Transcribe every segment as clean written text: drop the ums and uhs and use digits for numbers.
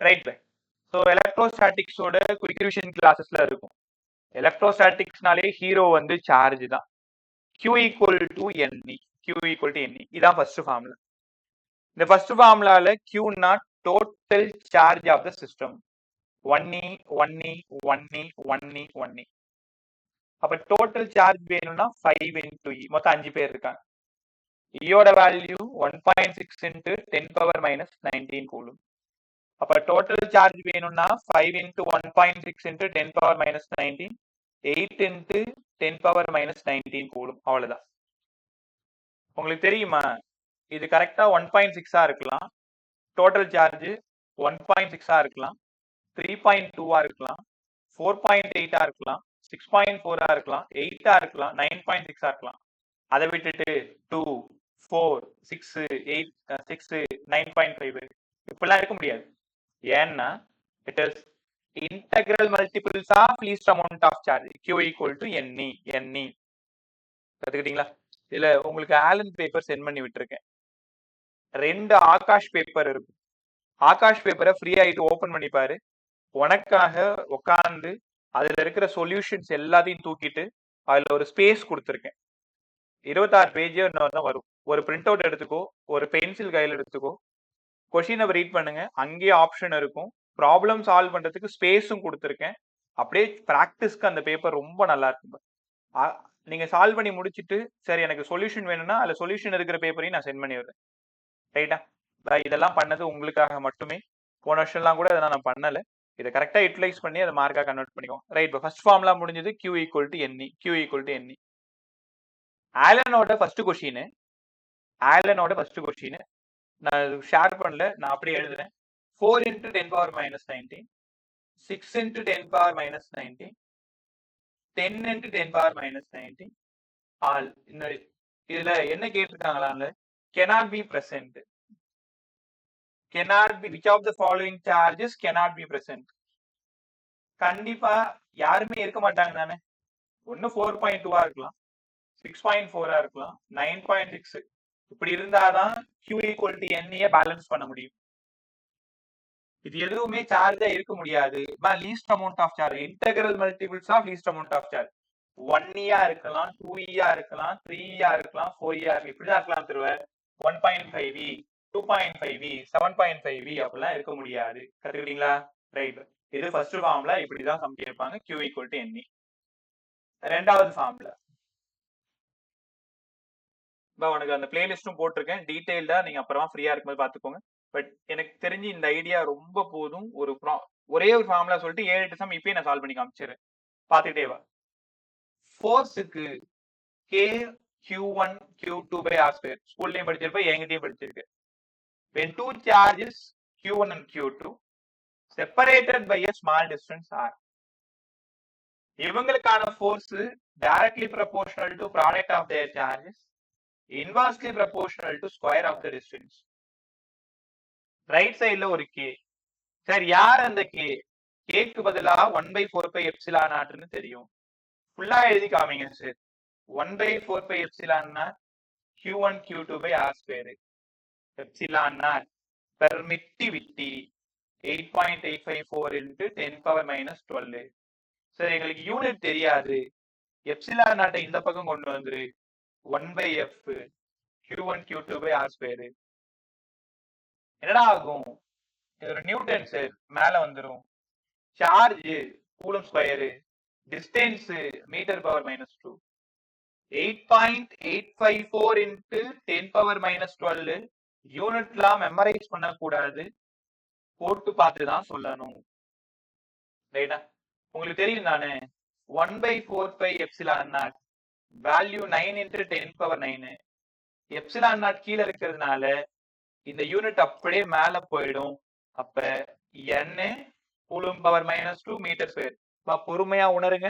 Right bye. So எலக்ட்ரோஸ்டாட்டிக்ஸோட quick revision கிளாஸஸ்ல இருக்கும். எலக்ட்ரோஸ்டாட்டிக்ஸ்னாலே ஹீரோ வந்து சார்ஜ் தான். Q equal to NE. Q equal to NE. இதான் ஃபர்ஸ்ட் ஃபார்முலா. இந்த ஃபர்ஸ்ட் ஃபார்முலால Qனா total charge of the system. 1E 1E 1E 1E 1E. அப்ப டோட்டல் சார்ஜ் வேணும்னா 5 into E. மொத்தம் 5 பேர் இருக்காங்க. ஈயோட value 1.6 into 10 power minus 19 coulomb. அப்ப டோட்டல் சார்ஜ் வேணும்னா 5 into 1.6 into 10 power minus 19, 8 into 10 power minus 19 coulomb. அவ்வளவுதான். உங்களுக்கு தெரியுமா, இது கரெக்டா 1.6 இருக்கலாம், டோட்டல் சார்ஜ் 1.6 இருக்கலாம், 3.2 இருக்கலாம், 4.8 இருக்கலாம், 6.4 இருக்கலாம், 8 இருக்கலாம், 9.6 இருக்கலாம். அதை விட்டுட்டு 2, 4, 6, 8, 6, 9.5 இப்படிலாம் இருக்க முடியாது. ஏன்னா it is integral multiples of least amount of charge. Q equal to NE. NE கத்துக்கிட்டீங்களா? இதுல உங்களுக்கு ஆலன் பேப்பர் சென்ட் பண்ணி விட்டுருக்கேன். 2 ஆகாஷ் பேப்பர் இருக்கும். ஆகாஷ் பேப்பரை ஃப்ரீ ஆயிட்டு ஓபன் பண்ணி பாரு. உனக்காக உட்காந்து அதுல இருக்கிற சொல்யூஷன்ஸ் எல்லாத்தையும் தூக்கிட்டு அதுல ஒரு ஸ்பேஸ் கொடுத்துருக்கேன். 26 பேஜ் தான் வரும். ஒரு பிரிண்ட் அவுட் எடுத்துக்கோ, ஒரு பென்சில் கையில் எடுத்துக்கோ, கொஸ்டினை ரீட் பண்ணுங்க. அங்கேயே ஆப்ஷன் இருக்கும். ப்ராப்ளம் சால்வ் பண்றதுக்கு ஸ்பேஸும் கொடுத்துருக்கேன். அப்படியே பிராக்டிஸ்க்கு அந்த பேப்பர் ரொம்ப நல்லா இருக்கும். நீங்க சால்வ் பண்ணி முடிச்சுட்டு சரி எனக்கு சொல்யூஷன் வேணும்னா அதுல சொல்யூஷன் இருக்கிற பேப்பரையும் நான் சென்ட் பண்ணி விடுறேன். ரைட்டா? இதெல்லாம் பண்ணது உங்களுக்காக மட்டுமே. போன வருஷம்லாம் கூட அதை நான் பண்ணல. இதை கரெக்டா யூட்டிலைஸ் பண்ணி அதை மார்க்கா கன்வெர்ட் பண்ணிக்கோங்க. ரைட். ஃபர்ஸ்ட் ஃபார்முலா முடிஞ்சது. Q equal to NE. Q equal to NE. ஆலனோட ஃபர்ஸ்ட் கொஸ்டின் நான் ஷேர் பண்ணல, நான் அப்படியே எழுதுறேன். 4 into 10 power minus 19, 6 into 10 power minus 19, 10 into 10 power minus 19 all. இந்த இதுல என்ன கேட்டிருக்காங்களாங்க? cannot be present. cannot be, which of the following charges cannot be present? கண்டிப்பா யாருமே இருக்க மாட்டாங்க தானே. ஒன்னு 4.2 இருக்கலாம், 6.4 இருக்கலாம், 9.6 இப்படி இருந்தாதான் Q equal to NE balance பண்ண முடியும். இது எதுவுமே சார்ஜா இருக்க முடியாது. Least amount of charge, integral multiples of least amount of charge. 1E இருக்கலாம், 2E இருக்கலாம், 3E இருக்கலாம், 4E இருக்கலாம், இப்படிதான் இருக்கலாம். திருவ 1.5E, 2.5E, 7.5E அப்படிலாம் இருக்க முடியாது. கத்துக்கிட்டீங்களா? ரைட். இது ஃபர்ஸ்ட் ஃபார்முலா. இப்படிதான் சம் கேட்பாங்க. Q equal to NE. ரெண்டாவது ஃபார்முலா உனக்கு அந்த பிளேலிஸ்டும் போட்டிருக்கேன். டீடைல்டா நீங்க அப்புறமா ஃப்ரீயா இருக்கும்போது பாத்துக்கோங்க. பட் எனக்கு தெரிஞ்சு இந்த ஐடியா ரொம்ப போதும். ஒரே ஒரு ஃபார்முலா சொல்லிட்டு 7-8 சம் இப்பயே நான் சால்வ் பண்ணி காமிச்சிடுறேன். பாத்துக்கிட்டே வா. ஃபோர்ஸுக்கு K Q1 Q2 by R square. ஸ்கூல்லயும் படிச்சிருப்ப, என்கிட்டயும் படிச்சிருக்கு. When two charges Q1 and Q2 separated by a small distance R, இவங்களுக்கான force directly proportional to product of their charges, inversely proportional to square of the distance. Right சைடுல ஒரு K. Sir யார் அந்த K? Kக்கு பதிலா 1/4 epsilon நாட்னு தெரியும். ஃபுல்லா எழுதி காமிங்க sir. 1/4 epsilon naught Q1 Q2 by R square. Epsilon not permittivity 8.854 into 10 power minus 12. Sir எங்களுக்கு யூனிட் தெரியாது. எப்சிலான் நாட்டை இந்த பக்கம் கொண்டு வந்துரு. 1/f Q1 Q2 by R square. என்னடா ஆகும்? ஒரு நியூட்டன் சார் மேல வந்துரும். Charge coulomb square, distance metre power -2. 8.854 into 10 power -12 யூனிட்லாம் மெமரைஸ் பண்ணக்கூடாது, போட்டு பார்த்து தான் சொல்லணும். ரைட்டா? உங்களுக்கு தெரியும் தானே 1/4 epsilon naught value 9 into 10 power 9. Epsilon naught கீழே இருக்கிறதுனால இந்த யூனிட் அப்படியே மேல போயிடும். அப்ப n coulomb power -2 metre square. பொறுமையா உணருங்க,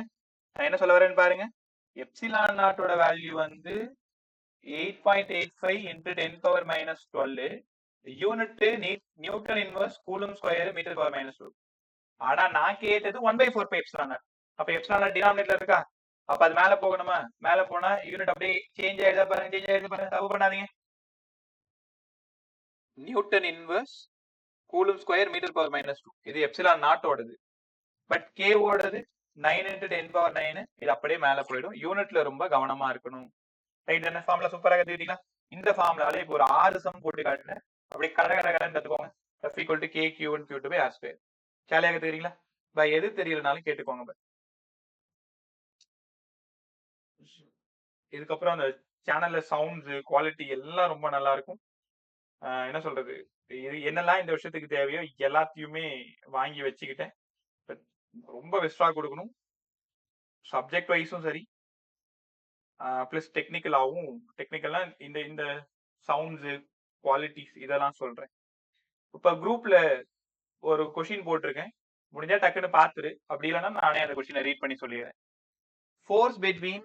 நான் என்ன சொல்ல வரேன்னு பாருங்க. எப்சிலான் நாட்டோட வேல்யூ வந்து 8.85 into 10 power -12. Unit newton inverse coulomb square metre power -2. ஆனா நான் கேட்டது 1/4 எப்சிலான் நாட். அப்ப எப்சிலான் நாட் டினாமினேட்டர்ல இருக்கா? அப்ப அது மேல போகணுமா? மேல போனா யூனிட் அப்படியே சேஞ்ச் ஆயிடுதா பாருங்க. சேஞ்ச் ஆயிடுது பாருங்க, தப்பு பண்ணாதீங்க. Newton inverse coulomb square metre power -2. இது எப்சிலான் நாட்டோடது. பட் கே ஓடது 9 × 10⁹. இது அப்படியே மேல போயிடும். யூனிட்ல ரொம்ப கவனமா இருக்கணும். ரைட், என்ன ஃபார்முலா சூப்பரா கத்துக்கிட்டீங்களா? இந்த ஃபார்முலால இப்போ ஒரு 6 சம் போட்டு காட்டுறேன். அப்படியே கரெக்டாக கத்துக்கோங்க. F = K Q1 Q2 / R². ஜாலியாக கத்துக்கிறீங்களா? பை எது தெரியலனாலும் கேட்டுக்கோங்க பை. இதுக்கப்புறம் அந்த சேனல்ல சவுண்ட்ஸ் குவாலிட்டி எல்லாம் ரொம்ப நல்லா இருக்கும். என்ன சொல்றது, இது என்னெல்லாம் இந்த வருஷத்துக்கு தேவையோ எல்லாத்தையுமே வாங்கி வச்சுக்கிட்டேன். ரொம்ப பெஸ்டா கொடுக்கணும். சப்ஜெக்ட் வைஸும் சரி, பிளஸ் டெக்னிக்கலாகவும். டெக்னிக்கலா இந்த இந்த சவுண்ட்ஸ் குவாலிட்டிஸ் இதெல்லாம் சொல்றேன். இப்ப குரூப்ல ஒரு கொஸ்டின் போட்டிருக்கேன். முடிஞ்சா டக்குன்னு பார்த்துரு. அப்படி இல்லைன்னா நானே அந்த கொஸ்டினை ரீட் பண்ணி சொல்லிடுறேன். Force between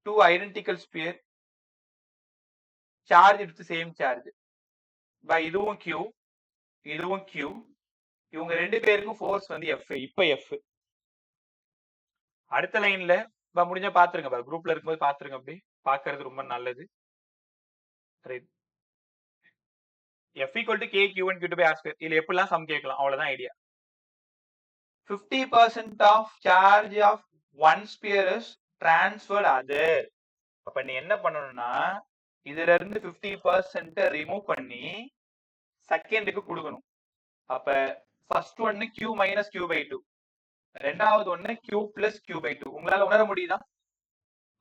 two identical sphere charged with the same charge. By இதுவும் Q, இதுவும் Q. இவங்க ரெண்டு பேருக்கும் ஃபோர்ஸ் வந்து F. இப்ப F. அடுத்த லைன்ல முடிஞ்சா பாத்துருங்க. குரூப்ல இருக்கும்போது பாத்துருங்க. அப்படி பாக்குறது ரொம்ப நல்லது. F = K Q1 Q2 / R². இதுல எப்படிலாம் சம் கேட்கலாம், அவ்வளவுதான் idea. 50% of charge of one sphere is transferred other. அப்ப நீ என்ன பண்ணணும்னா, இதுல இருந்து 50% ரிமூவ் பண்ணி செகண்டுக்கு கொடுக்கணும். அப்ப ஃபர்ஸ்ட் ஒன்னு Q - Q/2, ரெண்டாவது ஒன்னு Q + Q/2. உங்களால உணர முடியுதா?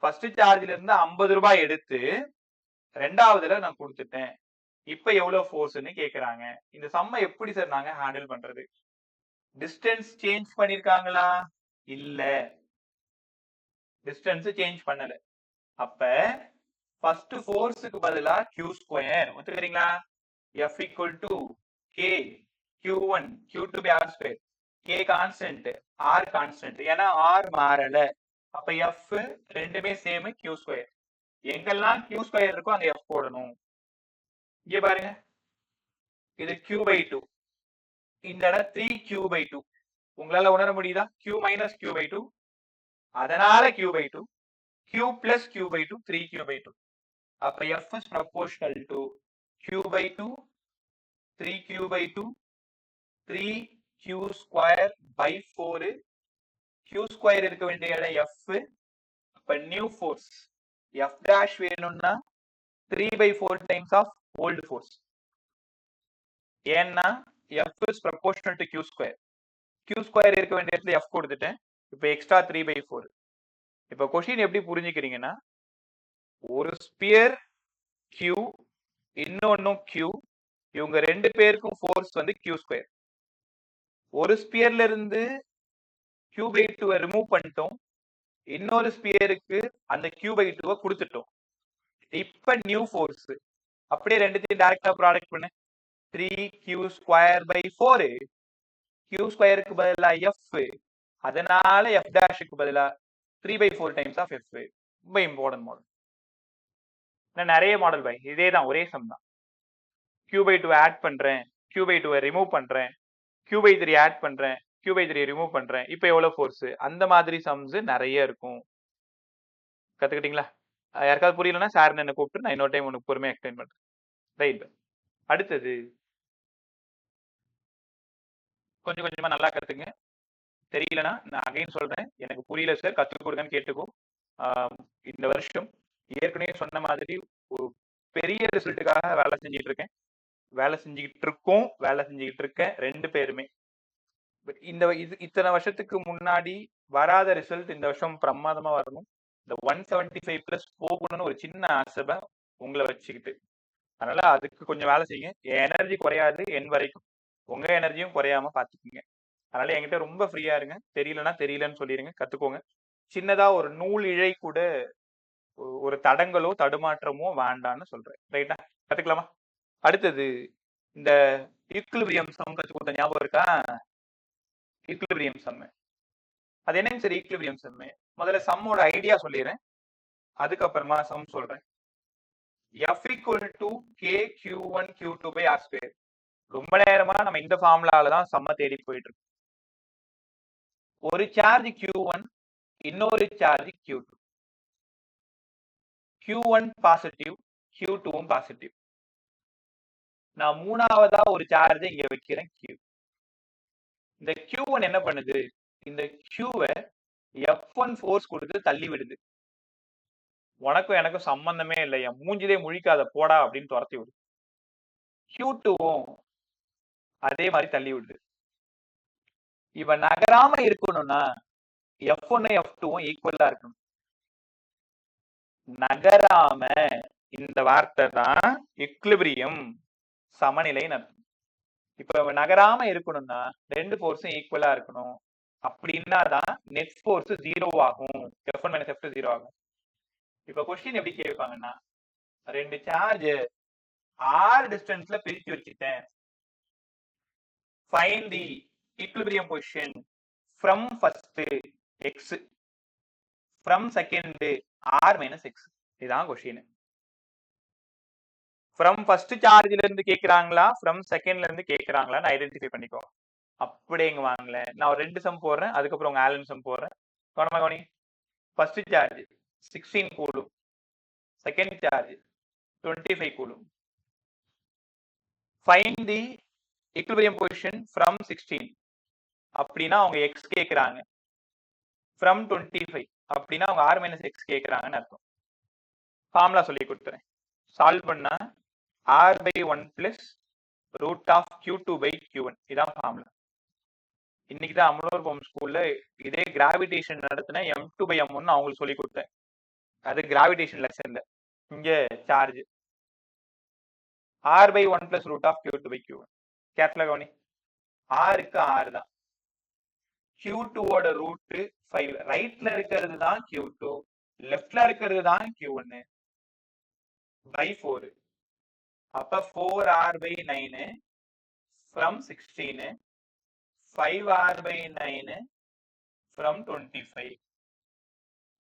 ஃபர்ஸ்ட் சார்ஜ்ல இருந்து 50 ரூபாய் எடுத்து ரெண்டாவதுல நான் கொடுத்துட்டேன். இப்ப எவ்வளவு ஃபோர்ஸ்னு கேக்குறாங்க. இந்த சம்மை எப்படி சார் நாங்க ஹேண்டில் பண்றது? டிஸ்டன்ஸ் சேஞ்ச் பண்ணிருக்காங்களா? இல்ல, டிஸ்டன்ஸ் சேஞ்ச் பண்ணல. அப்ப ஃபர்ஸ்ட் ஃபோர்ஸுக்கு பதிலா Q². ஒத்துக்கிறீங்களா? F = K Q1 Q2 / R². K constant, R constant. ஏன்னா R மாறல. அப்ப F ரெண்டுமே சேம், Q². எங்கெல்லாம் Q² இருக்கோ அங்க F போடணும். இங்க பாருங்க, இது Q/2. இந்த இடம் 3Q/2. உங்களால உணர முடியுதா? Q - Q/2, அதனால Q/2. Q + Q/2 3Q/2. அப்ப F is proportional to Q/2 3Q/2 3Q²/4. Q² இருக்க வேண்டிய இடம் F. அப்ப நியூ ஃபோர்ஸ் F' வேணும்னா 3/4 டைம்ஸ் ஆஃப் ஓல்டு ஃபோர்ஸ். ஏன்னா F is proportional to Q². Q² இருக்க வேண்டிய இடத்துல F கொடுத்துட்டேன். இப்ப எக்ஸ்ட்ரா 3/4. இப்ப கொஸ்டின் எப்படி புரிஞ்சுக்கிறீங்கன்னா, ஒரு ஸ்பியர் Q, இன்னொன்னும் Q. இவங்க ரெண்டு பேருக்கும் ஃபோர்ஸ் வந்து Q². ஒரு ஸ்பியர்ல இருந்து Q/2 ரிமூவ் பண்ணிட்டோம். இன்னொரு ஸ்பியருக்கு அந்த Q/2 கொடுத்துட்டோம். இப்ப நியூ ஃபோர்ஸ். அப்படியே ரெண்டுத்தையும் டைரக்டா ப்ராடக்ட் பண்ணு. 3Q²/4. Q²க்கு பதிலா F, அதனால F' பதிலா 3/4 டைம்ஸ் ஆஃப் F. ரொம்ப இம்பார்ட்டன்ட் மாடல். நிறைய மாடல் பை இதேதான், ஒரே சம் தான். Q/2 ஆட் பண்றேன், Q/2 ரிமூவ் பண்றேன், Q/3 ஆட் பண்றேன், Q/3 ரிமூவ் பண்றேன். இப்ப எவ்வளவு ஃபோர்ஸ்? அந்த மாதிரி சம்ஸ் நிறைய இருக்கும். கத்துக்கிட்டீங்களா? யாருக்காவது புரியலன்னா சார் என்ன கூப்பிட்டு நான் இன்னொரு டைம் உனக்கு பொறுமையா எக்ஸ்பிளைன் பண்றேன். ரைட். அடுத்தது கொஞ்சம் கொஞ்சமா நல்லா கத்துங்க. தெரியலனா நான் அகைன் சொல்றேன், எனக்கு புரியல சார், கத்துக் கொடுங்கன்னு கேட்டுக்கோ. இந்த வருஷம் ஏற்கனவே சொன்ன மாதிரி ஒரு பெரிய ரிசல்ட்டுக்காக வேலை செஞ்சுட்டு இருக்கேன். வேலை செஞ்சுக்கிட்டு இருக்கேன் ரெண்டு பேருமே. இந்த இத்தனை வருஷத்துக்கு முன்னாடி வராத ரிசல்ட் இந்த வருஷம் பிரமாதமா வரணும். இந்த 175+ போகணும்னு ஒரு சின்ன ஆசை உங்களை வச்சுக்கிட்டு. அதனால அதுக்கு கொஞ்சம் வேலை செய்யுங்க. என் எனர்ஜி குறையாது என் வரைக்கும், உங்க எனர்ஜியும் குறையாம பாத்துக்கோங்க. அதனால என்கிட்ட ரொம்ப ஃப்ரீயா இருங்க. தெரியலன்னா தெரியலன்னு சொல்லிடுங்க, கத்துக்கோங்க. சின்னதா ஒரு நூல் இழை கூட ஒரு தடங்களோ தடுமாற்றமோ வேண்டான்னு சொல்றேன். ரைட்டா? கத்துக்கலாமா? அடுத்தது இந்த ஈக்குலிபிரியம் சம் கத்து கொடுத்த ஞாபகம் இருக்கா? ஈக்குலிபிரியம் சம் அது என்னங்க சார் ஈக்குலிபிரியம் சம்? முதல்ல சம்மோட ஐடியா சொல்லிடுறேன், அதுக்கப்புறமா சம் சொல்றேன். F = K Q1 Q2 / R². ரொம்ப நேரமா நம்ம இந்த ஃபார்முலால தான் சம்ம தேடி போயிட்டு இருக்கோம். ஒரு சார்ஜ் Q1, இன்னொரு charge Q2. Q1 positive, Q2 positive. நான் மூணாவதா ஒரு சார்ஜ் இங்க வைக்கிறேன் Q. இந்த Q1 என்ன பண்ணுது? இந்த Q-வை F1 ஃபோர்ஸ் கொடுத்து தள்ளி விடுது. உனக்கும் எனக்கும் சம்பந்தமே இல்லை, என் மூஞ்சிலே முழிக்காத போடா அப்படின்னு துரத்தி விடுது. Q2வும் அதே மாதிரி தள்ளி விடுது. இவன் நகராம இருக்கணும்னா F1 F2வும் ஈக்குவலா இருக்கணும். நகராம, இந்த வார்த்தை தான் எக்லிபிரியம், சமநிலை அர்த்தம். இப்ப நகராம இருக்கணும்னா ரெண்டு ஃபோர்ஸும் ஈக்குவலா இருக்கணும். அப்படின்னா தான் நெட் ஃபோர்ஸ் 0 ஆகும். F1 - F2 0 ஆகும். இப்ப கொஸ்டின் எப்படி கேட்பாங்கன்னா, ரெண்டு சார்ஜ் r டிஸ்டன்ஸ்ல பிரிச்சு வச்சுட்டேன். Find the equilibrium position from first x from second r minus x. இதான் கொஸ்டின். ஃப்ரம் ஃபர்ஸ்ட் சார்ஜ்ல இருந்து கேக்குறாங்களா, ஃப்ரம் செகண்ட்ல இருந்து கேக்குறாங்களான்னு ஐடென்டிஃபை பண்ணிக்கோ. அப்படிங்க வாங்கல, நான் ஒரு 2 சம் போடுறேன், அதுக்கப்புறம் உங்க ஆலன் சம் போடுறேன். கவனி. First charge 16 coulomb, second charge 25 coulomb. Find the equilibrium position from 16 அப்படின்னா அவங்க x கேக்குறாங்க, from 25 அப்படின்னா அவங்க r minus x கேக்குறாங்கன்னு அர்த்தம். ஃபார்முலா சொல்லி கொடுத்துறேன். சால்வ் பண்ணா r by 1 plus root of q2 by q1. இதான் ஃபார்முலா. இன்னைக்கு தான் அமலோர் ஹோம் ஸ்கூல்ல இதே கிராவிடேஷன் நடத்தின m2 by m1 அவங்களுக்கு சொல்லி கொடுத்தேன். அது கிராவிடேஷன் லெசன்ல. இங்க charge r by 1 plus root of q2 by q1. கேர்ஃபுல்லா கவனி. r க்கு r தான். q2 ஓட ரூட் 5. ரைட்ல இருக்கிறது தான் q2, லெஃப்ட்ல இருக்கிறது தான் q1 by 4. அப்ப 4r by 9 from 16, 5r by 9 from 25.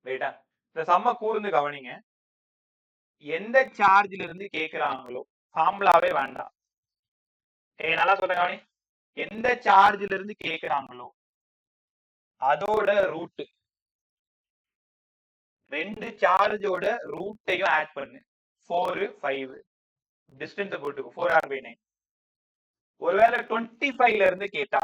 ரைட்டா? இந்த சம்ம கூர்ந்து கவனிங்க. எந்த சார்ஜ்ல இருந்து கேக்குறாங்களோ ஃபார்முலாவே வேண்டாம். நல்லா சொல்ல கவனி. எந்த சார்ஜ்ல இருந்து கேக்குறாங்களோ அதோட ரூட், ரெண்டு சார்ஜோட ரூட்டையும் ஆட் பண்ணு. 4, 5 டிஸ்டன்ஸ் போட்டுக்கோ. 4r by 9. ஒருவேளை 25ல இருந்து கேட்டா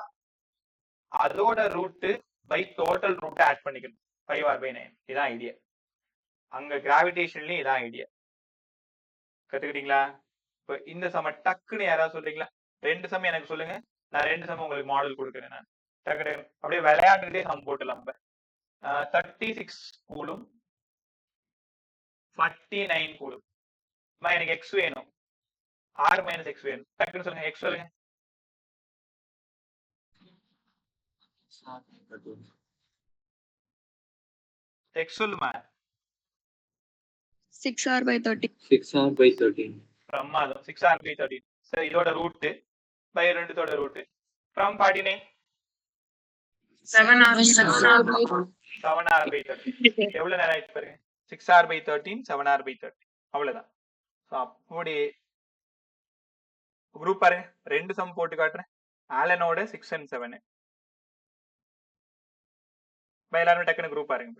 அதோட root by total root add பண்ணிக்கணும். 5r by 9. இதான் ஐடியா. அங்க கிராவிடேஷன்லயும் இதான் ஐடியா. கத்துக்கிட்டீங்களா? இப்ப இந்த சம டக்குன்னு யாராவது சொல்றீங்களா? 2 சம் எனக்கு சொல்லுங்க, நான் 2 சம் உங்களுக்கு மாடல் கொடுக்குறேன். நான் டக்கு அப்படியே விளையாண்டுட்டே சம் போட்டுலாம். 36 கூலும் 49 கூலும். எனக்கு x வேணும், r minus x வேணும். டக்குன்னு சொல்லுங்க, x சொல்லுங்க. x சொல்லுமா. 6r by 13. 6r by 13. பிரமாதம். 6r by 13. சரி, இதோட ரூட் பை 2தோட ரூட் from 49 7r by 13. எவ்வளவு நேரம் ஆயிடுச்சு பாருங்க. 6r by 13, 7r by 13. அவ்வளவுதான். அப்படி குரூப் பாருங்க. 2 சம் போட்டு காட்டுறேன். ஆலனோட 6 and 7. எல்லாரும் டக்குன்னு குரூப் பாருங்க.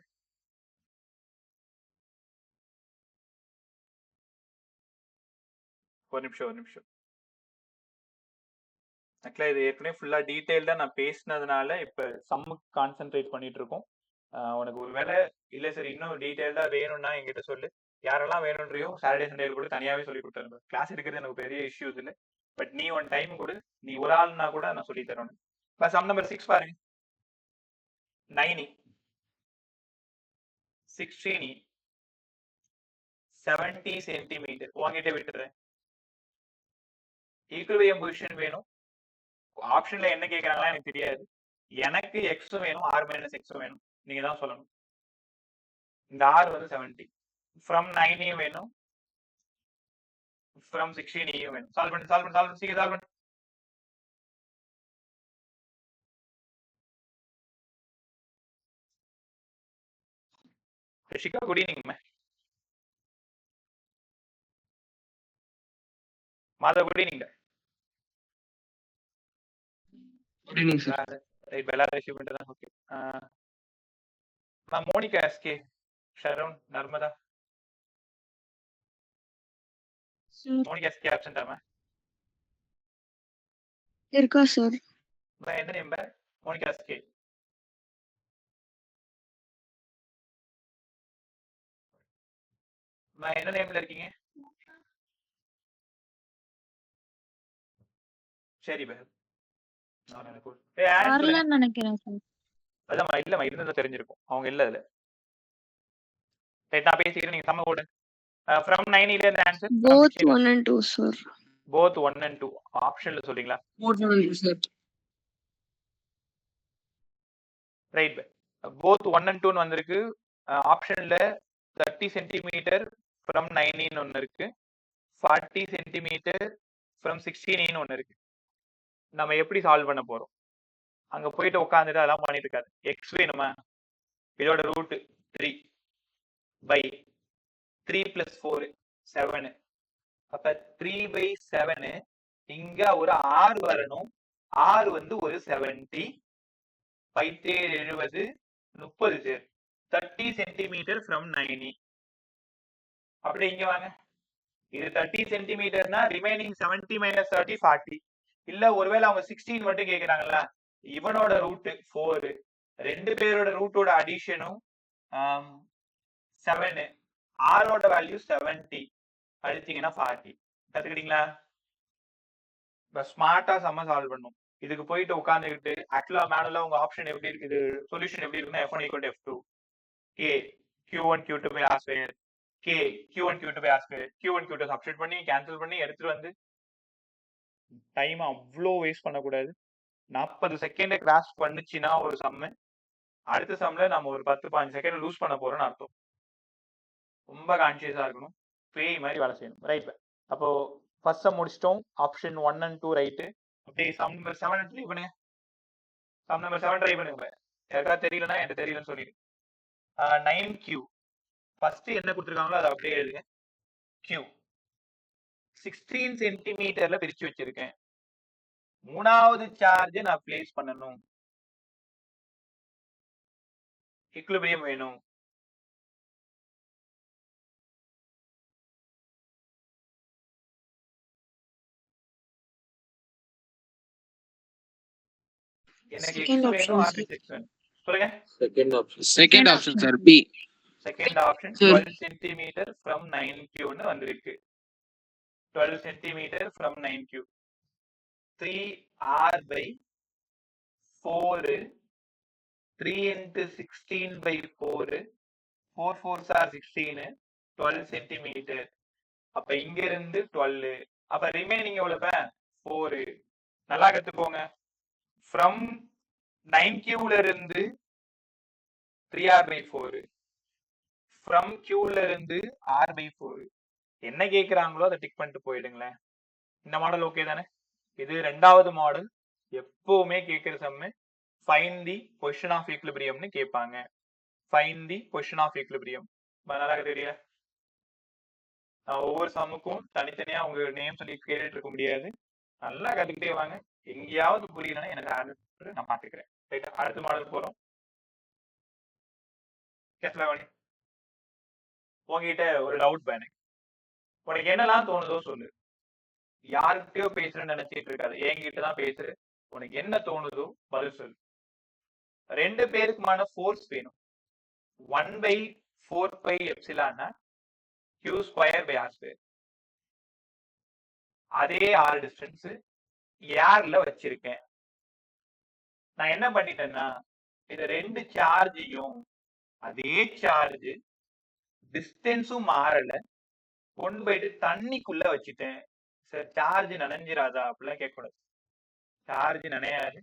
ஒரு நிமிஷம். ஆக்சுவலா இது ஏற்கனவே ஃபுல்லா டீடைல்டா நான் பேசினதுனால இப்ப சம்முக்கு கான்சென்ட்ரேட் பண்ணிட்டு இருக்கோம். உனக்கு ஒரு வேலை இல்ல சார் இன்னும் டீடைல்டா வேணும்னா என்கிட்ட சொல்லு. யாரெல்லாம் வேணும்ன்றியோ சாட்டர்டே சண்டே கூட தனியாவே சொல்லி கொடுத்துருங்க. கிளாஸ் எடுக்கிறது எனக்கு பெரிய இஷ்யூஸ் இல்லை. பட் நீ ஒன் டைம் கொடு, நீ ஒரு ஆள்னா கூட நான் சொல்லி தரேன். இப்ப சம் நம்பர் 6 பாருங்க. 9, 16, 70 சென்டிமீட்டர் உங்ககிட்ட விட்டுறேன். ஈக்குவலிபிரியம் பொசிஷன் வேணும். ஆப்ஷன்ல என்ன கேட்கறாங்களா எனக்கு தெரியாது. எனக்கு எக்ஸும் வேணும், r minus எக்ஸும் வேணும். நீங்க தான் சொல்லணும். இந்த r வந்து 70 ஃப்ரம் 9 வேணும், ஃப்ரம் 16 வேணும். சால்வ் பண்ணு சீக்கிரம் சால்வ் பண்ணு. Rishika, good evening. Madhav, good evening. Good evening, sir. Right, எல்லாரும் ரிசீவ் பண்ணிட்டு okay. Monika, SK, Sharon, Narmada. Monika SK absent ஆமா. இருக்கா சார்? என்ன நேம் பேர்? மோனிகா ஸ்கே. என்ன நேம்ல இருக்கீங்க? சரி பேர். வரலன்னு நினைக்கிறேன் சார். அதான் இல்லம்மா இருந்தா தெரிஞ்சிருக்கும். அவங்க இல்ல அதுல. ரைட், நான் பேசிக்கிறேன், நீங்க சம்ம போடு. From 9 ல இருந்து answer. Both 1 and 2 sir. Both 1 and 2 ஆப்ஷன்ல சொல்றீங்களா? Both 1 and 2 sir. Right, both 1 and 2 ன்னு வந்திருக்கு. ஆப்ஷன்ல 30 சென்டிமீட்டர் ஃப்ரம் 19 ஒன்னு இருக்கு, 40 சென்டிமீட்டர் ஃப்ரம் 16 ஒன்னு இருக்கு. நம்ம எப்படி சால்வ் பண்ண போறோம்? அங்க போயிட்டு உட்காந்துட்டு அதெல்லாம் பண்ணிட்டு இருக்காது. எக்ஸ் வேணுமா? இதோட ரூட் 3 பை 3 + 4 7. அப்ப 3/7 இங்க ஒரு r வரணும். r வந்து ஒரு 70, 5 70, 30 சார். 30 centimetre from 90. அப்படி இங்க வாங்க, இது 30 சென்டிமீட்டர்னா ரிமைனிங் 70 - 30 40. இல்ல ஒருவேளை அவங்க 16 மட்டும் கேக்குறாங்களா, இவனோட ரூட் 4, ரெண்டு பேரோட ரூட்டோட அடிஷனும் 7, ஆரோட வேல்யூ 70, அடிச்சீங்கன்னா 40. கத்துக்கிட்டீங்களா? ஸ்மார்ட்டா சம்ம சால்வ் பண்ணும். இதுக்கு போயிட்டு உட்காந்துக்கிட்டு ஆக்சுவலா மேனுவலா உங்க ஆப்ஷன் எப்படி இருக்குது, சொல்யூஷன் எப்படி இருக்குன்னா f1 = f2 k q1 q2 by r square k q1 q2 by r square q1 q2 substitute பண்ணி கேன்சல் பண்ணி எடுத்துட்டு வந்து டைம் அவ்வளோ வேஸ்ட் பண்ணக்கூடாது. 40 செகண்ட் கிராஸ் பண்ணுச்சுன்னா ஒரு சம்மு, அடுத்த சம்ல நம்ம ஒரு 10-15 செகண்ட் லூஸ் பண்ண போறோம்னு அர்த்தம். ரொம்ப கான்சியஸா இருக்கணும், பேய் மாதிரி வேலை செய்யணும். ரைட், அப்போ ஃபர்ஸ்ட் சம் முடிச்சிட்டோம். Option 1 and 2 right. அப்படியே சம் நம்பர் 7 ட்ரை பண்ணுங்க. சம் நம்பர் 7 ட்ரை பண்ணுங்க. யாருக்காவது தெரியலன்னா எனக்கு தெரியலன்னு சொல்லிடு. 9q ஃபர்ஸ்ட் என்ன கொடுத்துருக்காங்களோ அதை அப்படியே எழுதுங்க. q 16 சென்டிமீட்டர்ல பிரிச்சு வச்சிருக்கேன். மூணாவது சார்ஜ் நான் பிளேஸ் பண்ணணும், ஈக்குலிபிரியம் வேணும். எனக்கு Second x option, வேணும், sir. r6 வேணும். சொல்லுங்க. Second option sir, B. Second option Sir. 12 centimetre from 9q ன்னு வந்திருக்கு. 12 centimetre from 9q 3r/4 3 × 16/4 4 4s are 16 12 centimetre. அப்ப இங்க இருந்து 12, அப்ப ரிமைனிங் எவ்வளவு? 4. நல்லா கத்துக்கோங்க, ஃப்ரம் 9q ல இருந்து 3r/4, ஃப்ரம் q ல இருந்து r/4. என்ன கேக்குறாங்களோ அதை டிக் பண்ணிட்டு போயிடுங்களேன். இந்த மாடல் ஓகே தானே? இது ரெண்டாவது மாடல். எப்பவுமே கேட்கிற sum find the position of ஈக்குலிபிரியம்னு கேட்பாங்க. Find the position of equilibrium. நல்லா தெரியல, நான் ஒவ்வொரு சம்முக்கும் தனித்தனியா உங்க நேம் சொல்லி கேட்டுட்டு இருக்க முடியாது. நல்லா கத்துக்கிட்டே வாங்க. எங்கேயாவது புரியலன்னா எனக்கு ஆன்சர் நான் பாத்துக்கிறேன். ரைட், அடுத்த மாடல் போறோம். உங்ககிட்ட ஒரு டவுட் பேனு, உனக்கு என்னெல்லாம் தோணுதோ சொல்லு. யாருக்கிட்டயோ பேசுறேன்னு நினைச்சிட்டு இருக்காது, என்கிட்ட தான் பேசுற. உனக்கு என்ன தோணுதோ பதில் சொல்லு. ரெண்டு பேருக்குமான ஃபோர்ஸ் வேணும். 1/4πε q²/r². அதே ஆர் டிஸ்டன்ஸ் ஏர்ல வச்சிருக்கேன். நான் என்ன பண்ணிட்டேன்னா, இந்த ரெண்டு சார்ஜையும் அதே சார்ஜ் டிஸ்டன்ஸும் மாறல, கொண்டு போயிட்டு தண்ணிக்குள்ள வச்சுட்டேன். சார் சார்ஜ் நனைஞ்சிராதா அப்படிலாம் கேட்கக்கூடாது. சார்ஜ் நனையாது,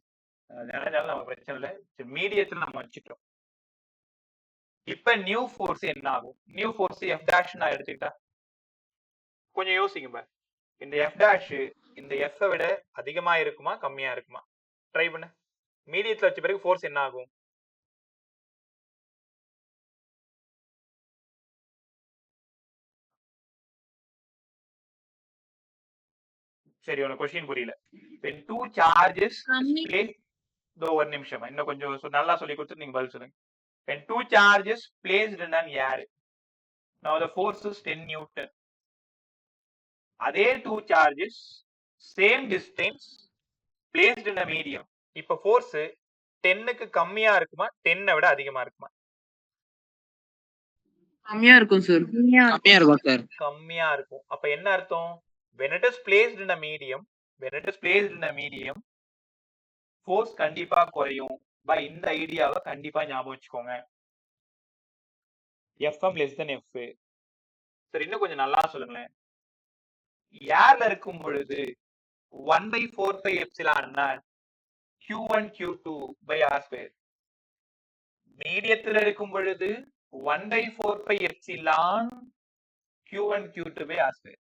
நனைஞ்சாலும் நம்ம பிரச்சனை இல்லை. மீடியத்துல நம்ம வச்சுட்டோம். இப்ப நியூ ஃபோர்ஸ் என்ன ஆகும்? நியூ ஃபோர்ஸ் எஃப் டாஷ் நான் எடுத்துக்கிட்டா கொஞ்சம் யோசிங்க பாரு. இந்த எஃப் டாஷ் இந்த எஃப் விட அதிகமா இருக்குமா கம்மியா இருக்குமா? ட்ரை பண்ண. மீடியத்துல வச்ச பிறகு ஃபோர்ஸ் என்ன ஆகும்? சரி, உனக்கு கொஸ்டின் புரியல. when two charges placed, ஒரு நிமிஷம் இன்னும் கொஞ்சம் நல்லா சொல்லி கொடுத்து நீங்க பதில் சொல்லுங்க. when two charges placed in an air, now the force is 10 Newton. அதே two charges same distance placed இன் மீடியம். இப்ப ஃபோர்ஸ் 10க்கு கம்மியா இருக்குமா 10 விட அதிகமா இருக்குமா? கம்மியா இருக்கும் சார். கம்மியா இருக்கும் சார். கம்மியா இருக்கும். அப்ப என்ன அர்த்தம்? when it is placed in a medium, force கண்டிப்பா குறையும். பை இந்த ஐடியாவை கண்டிப்பா ஞாபகம் வச்சுக்கோங்க. Fm less than F. சரி, இன்னும் கொஞ்சம் நல்லா சொல்லுங்களேன். ஏர்ல இருக்கும் பொழுது 1/4 epsilon Q1 Q2 by R square. மீடியத்தில் இருக்கும் பொழுது 1/4 epsilon Q1 Q2 by R square.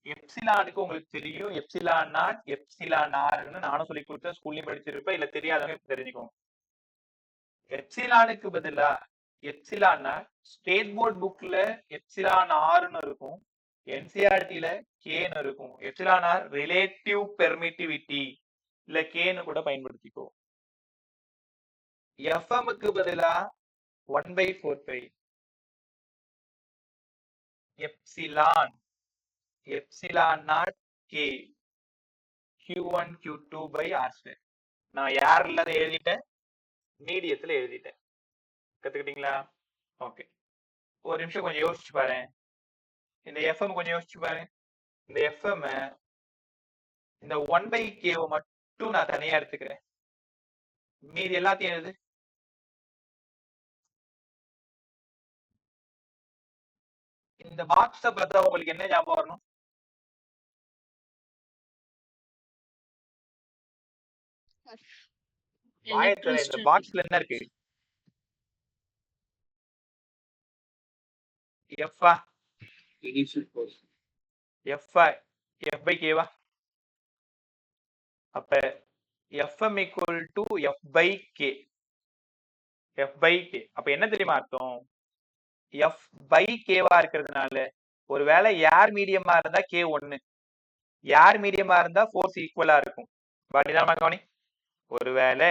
எப்சிலானுக்கு உங்களுக்கு தெரியும், எப்சிலான் நாட் எப்சிலான் ஆர்னு நானும் சொல்லி கொடுத்தேன், ஸ்கூல்லையும் படிச்சிருப்பேன். இல்ல தெரியாதவங்க தெரிஞ்சுக்கோங்க. எப்சிலானுக்கு பதிலா எப்சிலான் ஸ்டேட் போர்ட் புக்ல எப்சிலான் ஆர்னு இருக்கும், என்சிஆர்டில கேன்னு இருக்கும். எப்சிலான் ஆர் ரிலேட்டிவ் பெர்மிட்டிவிட்டி இல்ல கேன்னு கூட பயன்படுத்திக்கோ. எஃப்எம்க்கு பதிலா 1/4 epsilon not K Q1 Q2 by R square. நான் யார்ல எழுதிட்டேன், மீடியத்துல எழுதிட்டேன். கத்துக்கிட்டீங்களா? ஓகே, ஒரு நிமிஷம் கொஞ்சம் யோசிச்சு பாரு. இந்த எஃப்எம் கொஞ்சம் யோசிச்சு பாரு. இந்த எஃப்எம் இந்த 1/k மட்டும் நான் தனியா எடுத்துக்கிறேன், மீதி எல்லாத்தையும் எழுது. இந்த பாக்ஸ பார்த்தா உங்களுக்கு என்ன ஞாபகம் வரணும்? வாயத்துல இந்த பாக்ஸ்ல என்ன இருக்கு? எஃப்ஆ எஃப் பை கேவா? அப்ப FM equal to F by K. அப்ப என்ன தெரியுமா அர்த்தம்? எஃப் பை கேவா இருக்கிறதுனால ஒருவேளை ஏர் மீடியமா இருந்தா கே 1, ஏர் மீடியமா இருந்தா ஃபோர்ஸ் ஈக்குவலா இருக்கும். கவனி, ஒருவேளை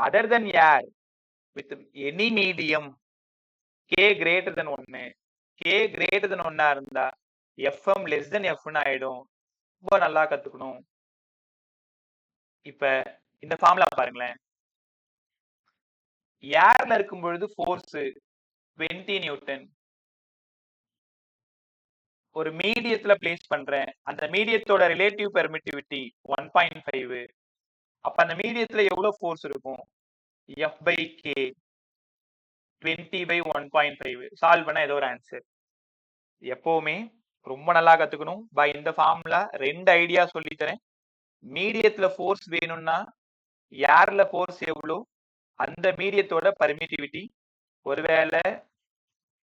other then air with any medium K greater than 1, K greater than 1 இருந்தா எஃப்எம் லெஸ் தென் எஃப்னு ஆயிடும். ரொம்ப நல்லா கத்துக்கணும். இப்ப இந்த ஃபார்முலா பாருங்களேன். ஏர்ல இருக்கும் பொழுது ஃபோர்ஸ் 20 நியூட்டன். ஒரு மீடியத்துல பிளேஸ் பண்றேன், அந்த மீடியத்தோட ரிலேட்டிவ் பெர்மிட்டிவிட்டி 1.5. அப்ப அந்த மீடியத்துல எவ்வளவு ஃபோர்ஸ் இருக்கும்? F by K 20/1.5. சால்வ் பண்ண ஏதோ ஒரு ஆன்சர். எப்பவுமே ரொம்ப நல்லா கத்துக்கணும். பை இந்த ஃபார்முலா 2 ஐடியா சொல்லி தரேன். மீடியத்துல ஃபோர்ஸ் வேணும்னா ஏர்ல ஃபோர்ஸ் எவ்வளோ, அந்த மீடியத்தோட பெர்மிட்டிவிட்டி, ஒருவேளை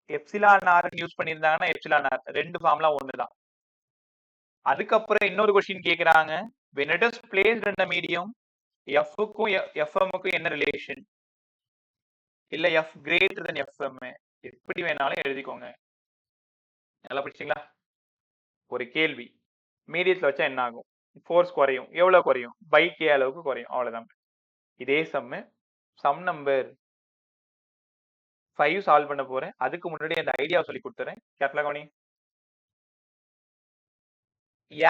எப்சிலான் ஆர் யூஸ் பண்ணியிருந்தாங்கன்னா எப்சிலான் ஆர், 2 ஃபார்முலா ஒண்ணுதான். அதுக்கப்புறம் இன்னொரு கொஸ்டின் கேக்குறாங்க, when it is placed in a medium, F-க்கும் FM-க்கும் என்ன ரிலேஷன்? இல்ல F greater than FM, எப்படி வேணாலும் எழுதிக்கோங்க. நல்லா படிச்சீங்களா? ஒரு கேள்வி, மீடியத்துல வச்சா என்ன ஆகும்? ஃபோர்ஸ் குறையும். எவ்வளவு குறையும்? பை கே அளவுக்கு குறையும். அவ்வளவுதான். இதே சம் நம்பர் 5 சால்வ் பண்ண போறேன். அதுக்கு முன்னாடி அந்த ஐடியா சொல்லி கொடுத்துறேன். கேர்ஃபுல்லா கவனி.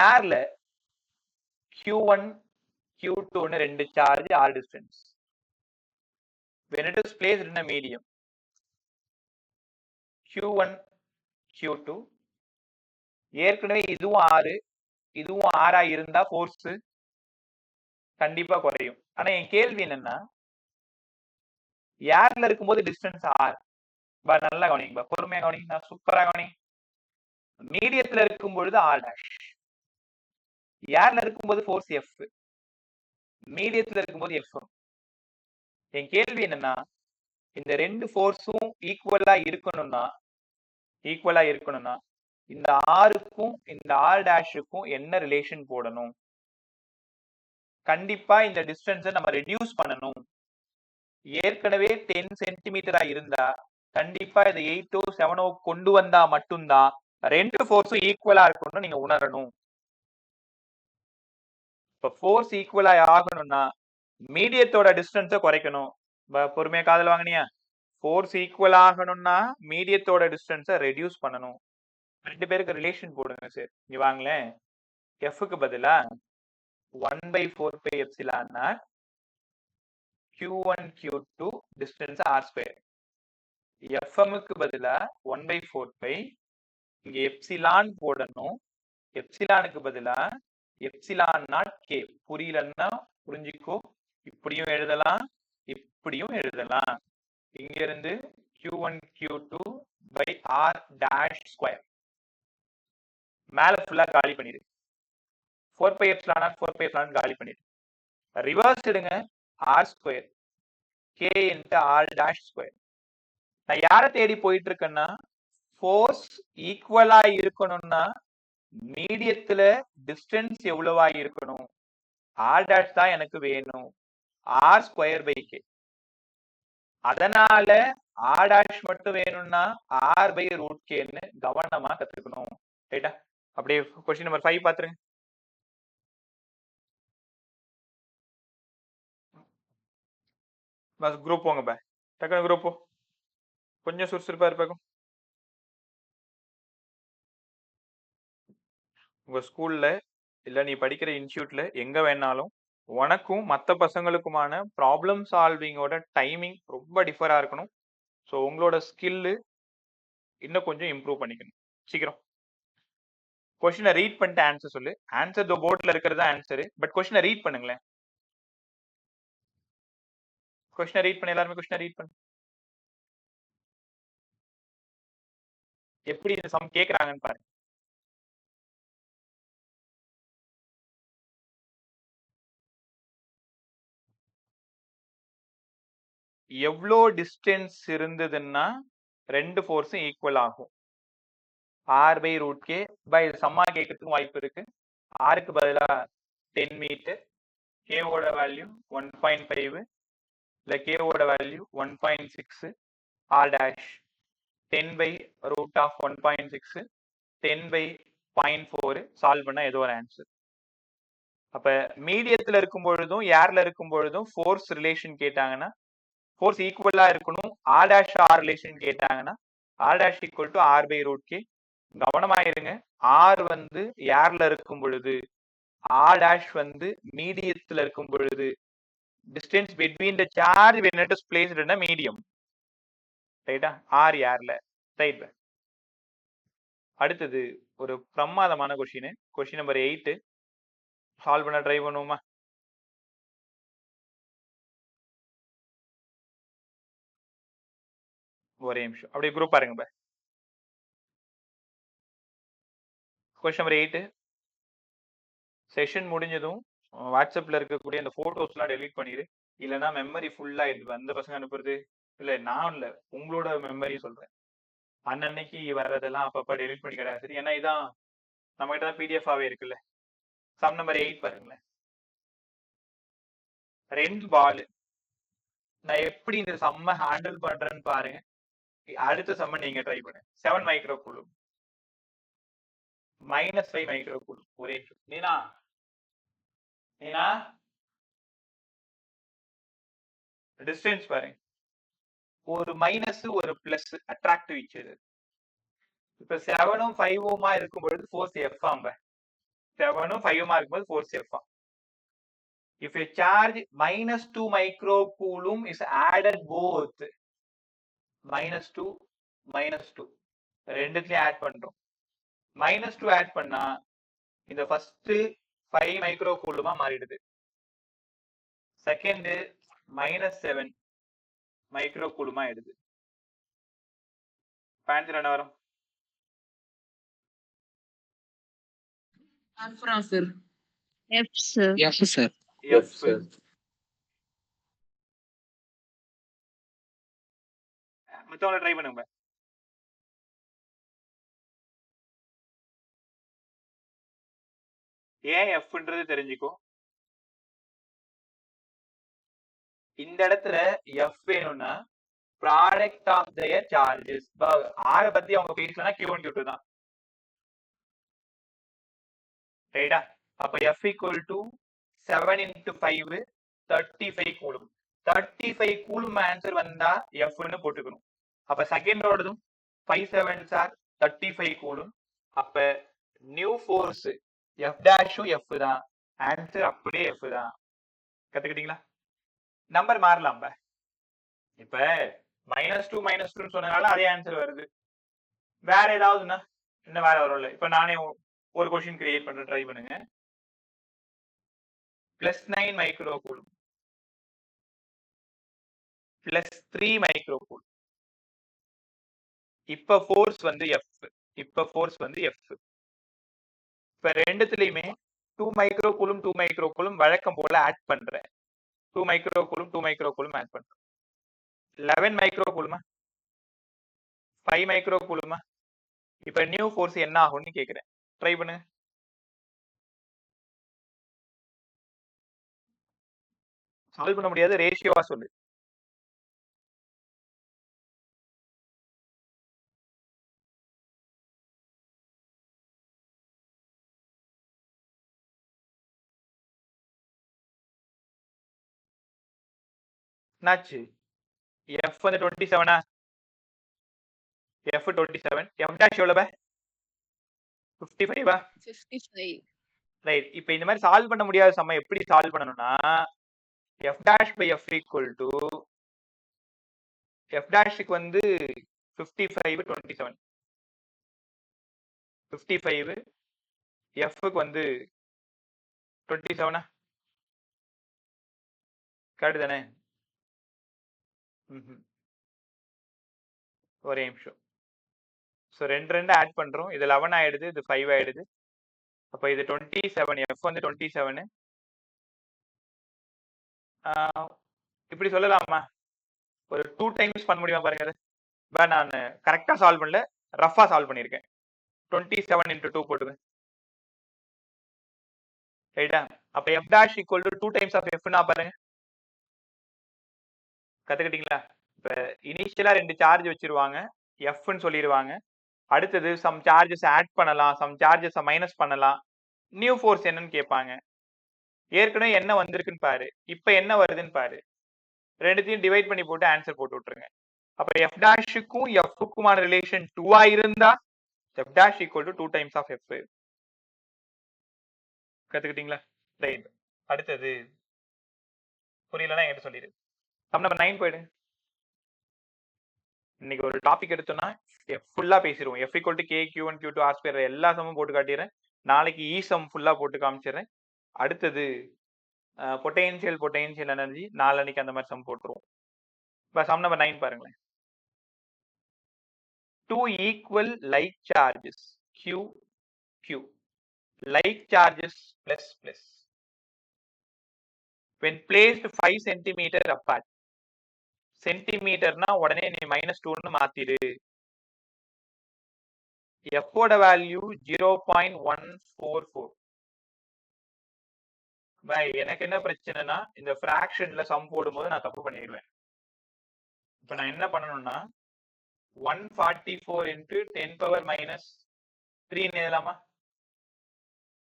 ஏர்ல Q1 Q2 ன்னு 2 charge r distance. When it is placed in a medium Q1 Q2, ஏற்கனவே இதுவும் r இதுவும் r ஆ இருந்தா ஃபோர்ஸ் கண்டிப்பா குறையும். ஆனா என் கேள்வி என்னன்னா, ஏர்ல இருக்கும்போது டிஸ்டன்ஸ் r. நல்லா கவனிங்க, பொறுமையா கவனிங்க, சூப்பரா கவனி. மீடியத்துல இருக்கும் பொழுது r dash, ஏர்ல இருக்கும்போது ஃபோர்ஸ் f, மீடியத்துல இருக்கும்போது f. என் கேள்வி என்னன்னா, இந்த 2 ஃபோர்ஸும் ஈக்குவலா இருக்கணும்னா இந்த ஆருக்கும் இந்த ஆர் டேஷுக்கும் என்ன ரிலேஷன் போடணும்? கண்டிப்பா இந்த டிஸ்டன்ஸை நம்ம ரெடியூஸ் பண்ணணும். ஏற்கனவே 10 சென்டிமீட்டரா இருந்தா கண்டிப்பா இதை 8 7 கொண்டு வந்தா மட்டும்தான் 2 ஃபோர்ஸும் ஈக்குவலா இருக்கணும்னு நீங்க உணரணும். இப்ப ஃபோர்ஸ் ஈக்குவலா ஆகணும்னா மீடியத்தோட டிஸ்டன்ஸை குறைக்கணும். பொறுமையா காதல் வாங்கினியா? ஃபோர்ஸ் ஈக்குவல் ஆகணும்னா மீடியத்தோட டிஸ்டன்ஸை ரெடியூஸ் பண்ணணும். 2 பேருக்கு ரிலேஷன் போடுங்க சார். இங்க வாங்களேன், எஃப்க்கு பதிலா 1/4 by epsilon naught Q1 Q2 distance R square. எஃப்எம்க்கு பதிலா 1/4 பை இங்க எப்சிலான் போடணும். எப்சிலானுக்கு பதிலா எப்சிலான் நாட் கே. புரியலன்னா புரிஞ்சுக்கோ. இப்படியும் எழுதலாம், இப்படியும் எழுதலாம். இங்க இருந்து Q1 Q2 by R dash square. மேல ஃபுல்லா காலி பண்ணிடு. 4 by epsilon naught 4 by epsilon காலி பண்ணிடு. ரிவர்ஸ் எடுங்க, r square k into r dash square. நான் யாரை தேடி போயிட்டு இருக்கேன்னா, ஃபோர்ஸ் ஈக்குவலா இருக்கணும்னா மீடியத்துல டிஸ்டன்ஸ் எவ்வளவா இருக்கணும், ஆர் டேஷ் தான் எனக்கு வேணும். R square by k. அதனால ஆர் டேஷ் மட்டும் வேணும்னா ஆர் பை ரூட் கேன்னு கவனமா கத்துக்கணும். ரைட்டா? அப்படியே கொஸ்டின் நம்பர் 5 பாத்துருங்க. பஸ் குரூப் போங்க பா, டக்குனு குரூப் போ. கொஞ்சம் சுறுசுறுப்பா இருப்பாக்கும். உங்க ஸ்கூல்ல இல்ல நீ படிக்கிற இன்ஸ்டியூட்ல எங்க வேணாலும் உனக்கும் மற்ற பசங்களுக்குமான ப்ராப்ளம் சால்விங்கோட டைமிங் ரொம்ப டிஃபரா இருக்கணும். ஸோ உங்களோட ஸ்கில்லு இன்னும் கொஞ்சம் இம்ப்ரூவ் பண்ணிக்கணும். சீக்கிரம் கொஸ்டினை ரீட் பண்ணிட்டு ஆன்சர் சொல்லு. ஆன்சர் தோ போர்ட்ல இருக்கிறது ஆன்சரு, பட் கொஸ்டினை ரீட் பண்ணுங்களேன். கொஸ்டினை ரீட் பண்ணி எல்லாருமே கொஸ்டினை ரீட் பண்ணு. எப்படி இந்த சம் கேட்கறாங்கன்னு பாருங்க. எவ்வளோ டிஸ்டன்ஸ் இருந்ததுன்னா ரெண்டு ஃபோர்ஸும் ஈக்குவல் ஆகும். R by root K by சம்மா கேட்கறதுக்கு வாய்ப்பு இருக்கு. ஆருக்கு பதிலா 10 மீட்டர், கேவோட வேல்யூ 1.5 இல்ல கேவோட value 1.6, R dash 10 by root of 1.6 10 by 0.4 solve பண்ணா ஏதோ ஒரு ஆன்சர். அப்ப மீடியத்துல இருக்கும் பொழுதும் ஏர்ல இருக்கும் பொழுதும் ஃபோர்ஸ் ரிலேஷன் கேட்டாங்கன்னா ஃபோர்ஸ் ஈக்குவலா இருக்கணும். ஆர் டேஷ் ஆர் ரிலேஷன் கேட்டாங்கன்னா R dash equal to R by root K. கவனமாயிருங்க, ஆர் வந்து ஏர்ல இருக்கும் பொழுது, ஆர் டேஷ் வந்து மீடியத்துல இருக்கும் பொழுது, distance between the charge when it is placed in a medium. ரைட்டா? ஆர் ஏர்ல. ரைட். அடுத்தது ஒரு பிரமாதமான கொஸ்டின், கொஸ்டின் நம்பர் 8 சால்வ் பண்ண ட்ரை பண்ணுவோமா? ஒரே நிமிஷம் அப்படியே குரூப் பாருங்க. கொஸ்டின் நம்பர் 8 செஷன் முடிஞ்சதும் வாட்ஸ்அப்ல இருக்கக்கூடிய அந்த போட்டோஸ்லாம் டெலீட் பண்ணிடு. இல்லைன்னா மெமரி ஃபுல்லா ஆயிடுது. அந்த பசங்க அனுப்புறது இல்ல, நான் இல்ல, உங்களோட மெமரி சொல்றேன். அன்னன்னைக்கு வர்றதெல்லாம் அப்பப்ப டெலீட் பண்ணிக்கிறா சரி. ஏன்னா இதான் நம்ம கிட்ட தான் பிடிஎஃப் ஆவே இருக்குல்ல. சம் நம்பர் 8 பாருங்களேன். 2 பால். நான் எப்படி இந்த சம்ம ஹேண்டில் பண்றேன்னு பாருங்க. அடுத்த சம்ம நீங்க ட்ரை பண்ணுங்க. 7 மைக்ரோ கூலும் -5 மைக்ரோ கூலும். ஒரே நீனா டிஸ்டன்ஸ் பாருங்க. ஒரு மைனஸ் ஒரு பிளஸ் அட்ராக்டிவ் இச்சது. இப்ப 7ம் 5மா இருக்கும்போது ஃபோர்ஸ் எஃப் ஆம்ப. 7ம் 5மா இருக்கும்போது ஃபோர்ஸ் எஃப் ஆம். If a charge -2 microcoulomb is added both -2 -2 ரெண்டுத்துலயும் add பண்றோம். -2 ஆட் பண்ணா இந்த ஃபர்ஸ்ட் 5 மைக்ரோகூலுமா மாறிடுது. செகண்ட் -7 மைக்ரோகூலுமா ஆயிடுது. ஆன்சர் என்ன வரும்? Sir F sir. F sir. F. மத்தவங்க ட்ரை பண்ணுங்க. ஏன் எஃப்ன்றது தெரிஞ்சுக்கோ. இந்த இடத்துல எஃப் வேணும்னா ப்ராடக்ட் ஆஃப் their charges. ஆர பத்தி அவங்க பேசலனா Q1 Q2 தான். ரைட்டா? அப்ப F equal to 7 into 5 35 coulomb. 35 coulomb answer வந்தா F ன்னு போட்டுக்கணும். அப்ப செகண்ட் ஓடதும் 5 7s are 35 கூலும். அப்ப நியூ ஃபோர்ஸ் எஃப் டேஷும் எஃப் தான், ஆன்சர் அப்படியே எஃப் தான். கத்துக்கிட்டீங்களா? நம்பர் மாறலாம். இப்ப -2 சொன்னதால அதே ஆன்சர் வருது. வேற ஏதாவதுன்னா இன்னும் வேற வரும்ல. இப்ப நானே ஒரு கொஸ்டின் கிரியேட் பண்ற ட்ரை பண்ணுங்க. +9 மைக்ரோ கூலும் +3 மைக்ரோ கூலும். இப்ப ஃபோர்ஸ் வந்து எஃப். இப்ப ரெண்டுத்துலயுமே 2 மைக்ரோ கூலும் வழக்கம் போல ஆட் பண்றேன். 2 மைக்ரோ கூலும் ஆட் பண்றேன். 11 மைக்ரோ கூலுமா, 5 மைக்ரோ கூலுமா? இப்ப நியூ ஃபோர்ஸ் என்ன ஆகும்னு கேக்குறேன். ட்ரை பண்ணுங்க. சால்வ் பண்ண முடியாது, ரேஷியோவா சொல்லு. என்னாச்சு? எஃப் வந்து 27. எஃப் 27. எஃப் டேஷ் எவ்வளவு? 55. 55. ரைட். இப்போ இந்த மாதிரி சால்வ் பண்ண முடியாத சம எப்படி சால்வ் பண்ணணும்னா F dash by F equal to F டேஷுக்கு வந்து 55 27. 55 எஃப்க்கு வந்து 27. கரெக்ட் தானே? ஒரே நிமிஷம். ஸோ ரெண்டு ஆட் பண்றோம். இது 11 ஆயிடுது, இது 5 ஆயிடுது. அப்போ இது 27. எஃப் வந்து 27. இப்படி சொல்லலாமா? ஒரு 2 டைம்ஸ் பண்ண முடியுமா பாருங்க. நான் கரெக்டா சால்வ் பண்ணல, ரஃபா சால்வ் பண்ணிருக்கேன். 27 into 2 போட்டுங்க. ரைட்டா? அப்ப F dash equal to 2 times of எஃப்னா பாருங்க. கத்துக்கிட்டீங்களா? இப்ப இனிஷியலா 2 சார்ஜ் வச்சிருவாங்க, எஃப்னு சொல்லிடுவாங்க. அடுத்தது சம் சார்ஜஸ் ஆட் பண்ணலாம், சம் சார்ஜஸ் மைனஸ் பண்ணலாம். நியூ ஃபோர்ஸ் என்னன்னு கேட்பாங்க. ஏற்கனவே என்ன வந்திருக்குன்னு பாரு, இப்ப என்ன வருதுன்னு பாரு. ரெண்டுத்தையும் டிவைட் பண்ணி போட்டு ஆன்சர் போட்டு விட்டுருங்க. அப்ப எஃப் டேஷுக்கும் எஃப்க்குமான ரிலேஷன் 2 இருந்தா F dash equal to 2 times of F. கத்துக்கிட்டீங்களா? ரைட். அடுத்தது புரியலன்னா என்கிட்ட சொல்லிடு. சம் நம்பர் 9 போயிடுங்க. இன்னைக்கு ஒரு டாபிக் எடுத்தோம்னா ஃபுல்லா பேசிடுவோம். F equal to K Q1 Q2 R2 எல்லா சமும் போட்டு காட்டிடுறேன். நாளைக்கு இ சம் ஃபுல்லா போட்டு காமிச்சிடுறேன். அடுத்தது பொட்டென்ஷியல் எனர்ஜி நாளைக்கு அந்த மாதிரி சம் போட்டுருவோம். இப்போ சம் நம்பர் 9 பாருங்களேன். 2 equal like charges Q Q like charges plus plus when placed 5 centimeter apart. சென்டிமீட்டர்னா உடனே நீ -2 மாத்திடு. F ஓட வேல்யூ 0.144. எனக்கு என்ன பிரச்சனைனா இந்த ஃபிராக்ஷன்ல சம் போடும்போது நான் தப்பு பண்ணிடுவேன். இப்ப நான் என்ன பண்ணணும்னா 144 into 10 power minus 3 எழுதலாமா?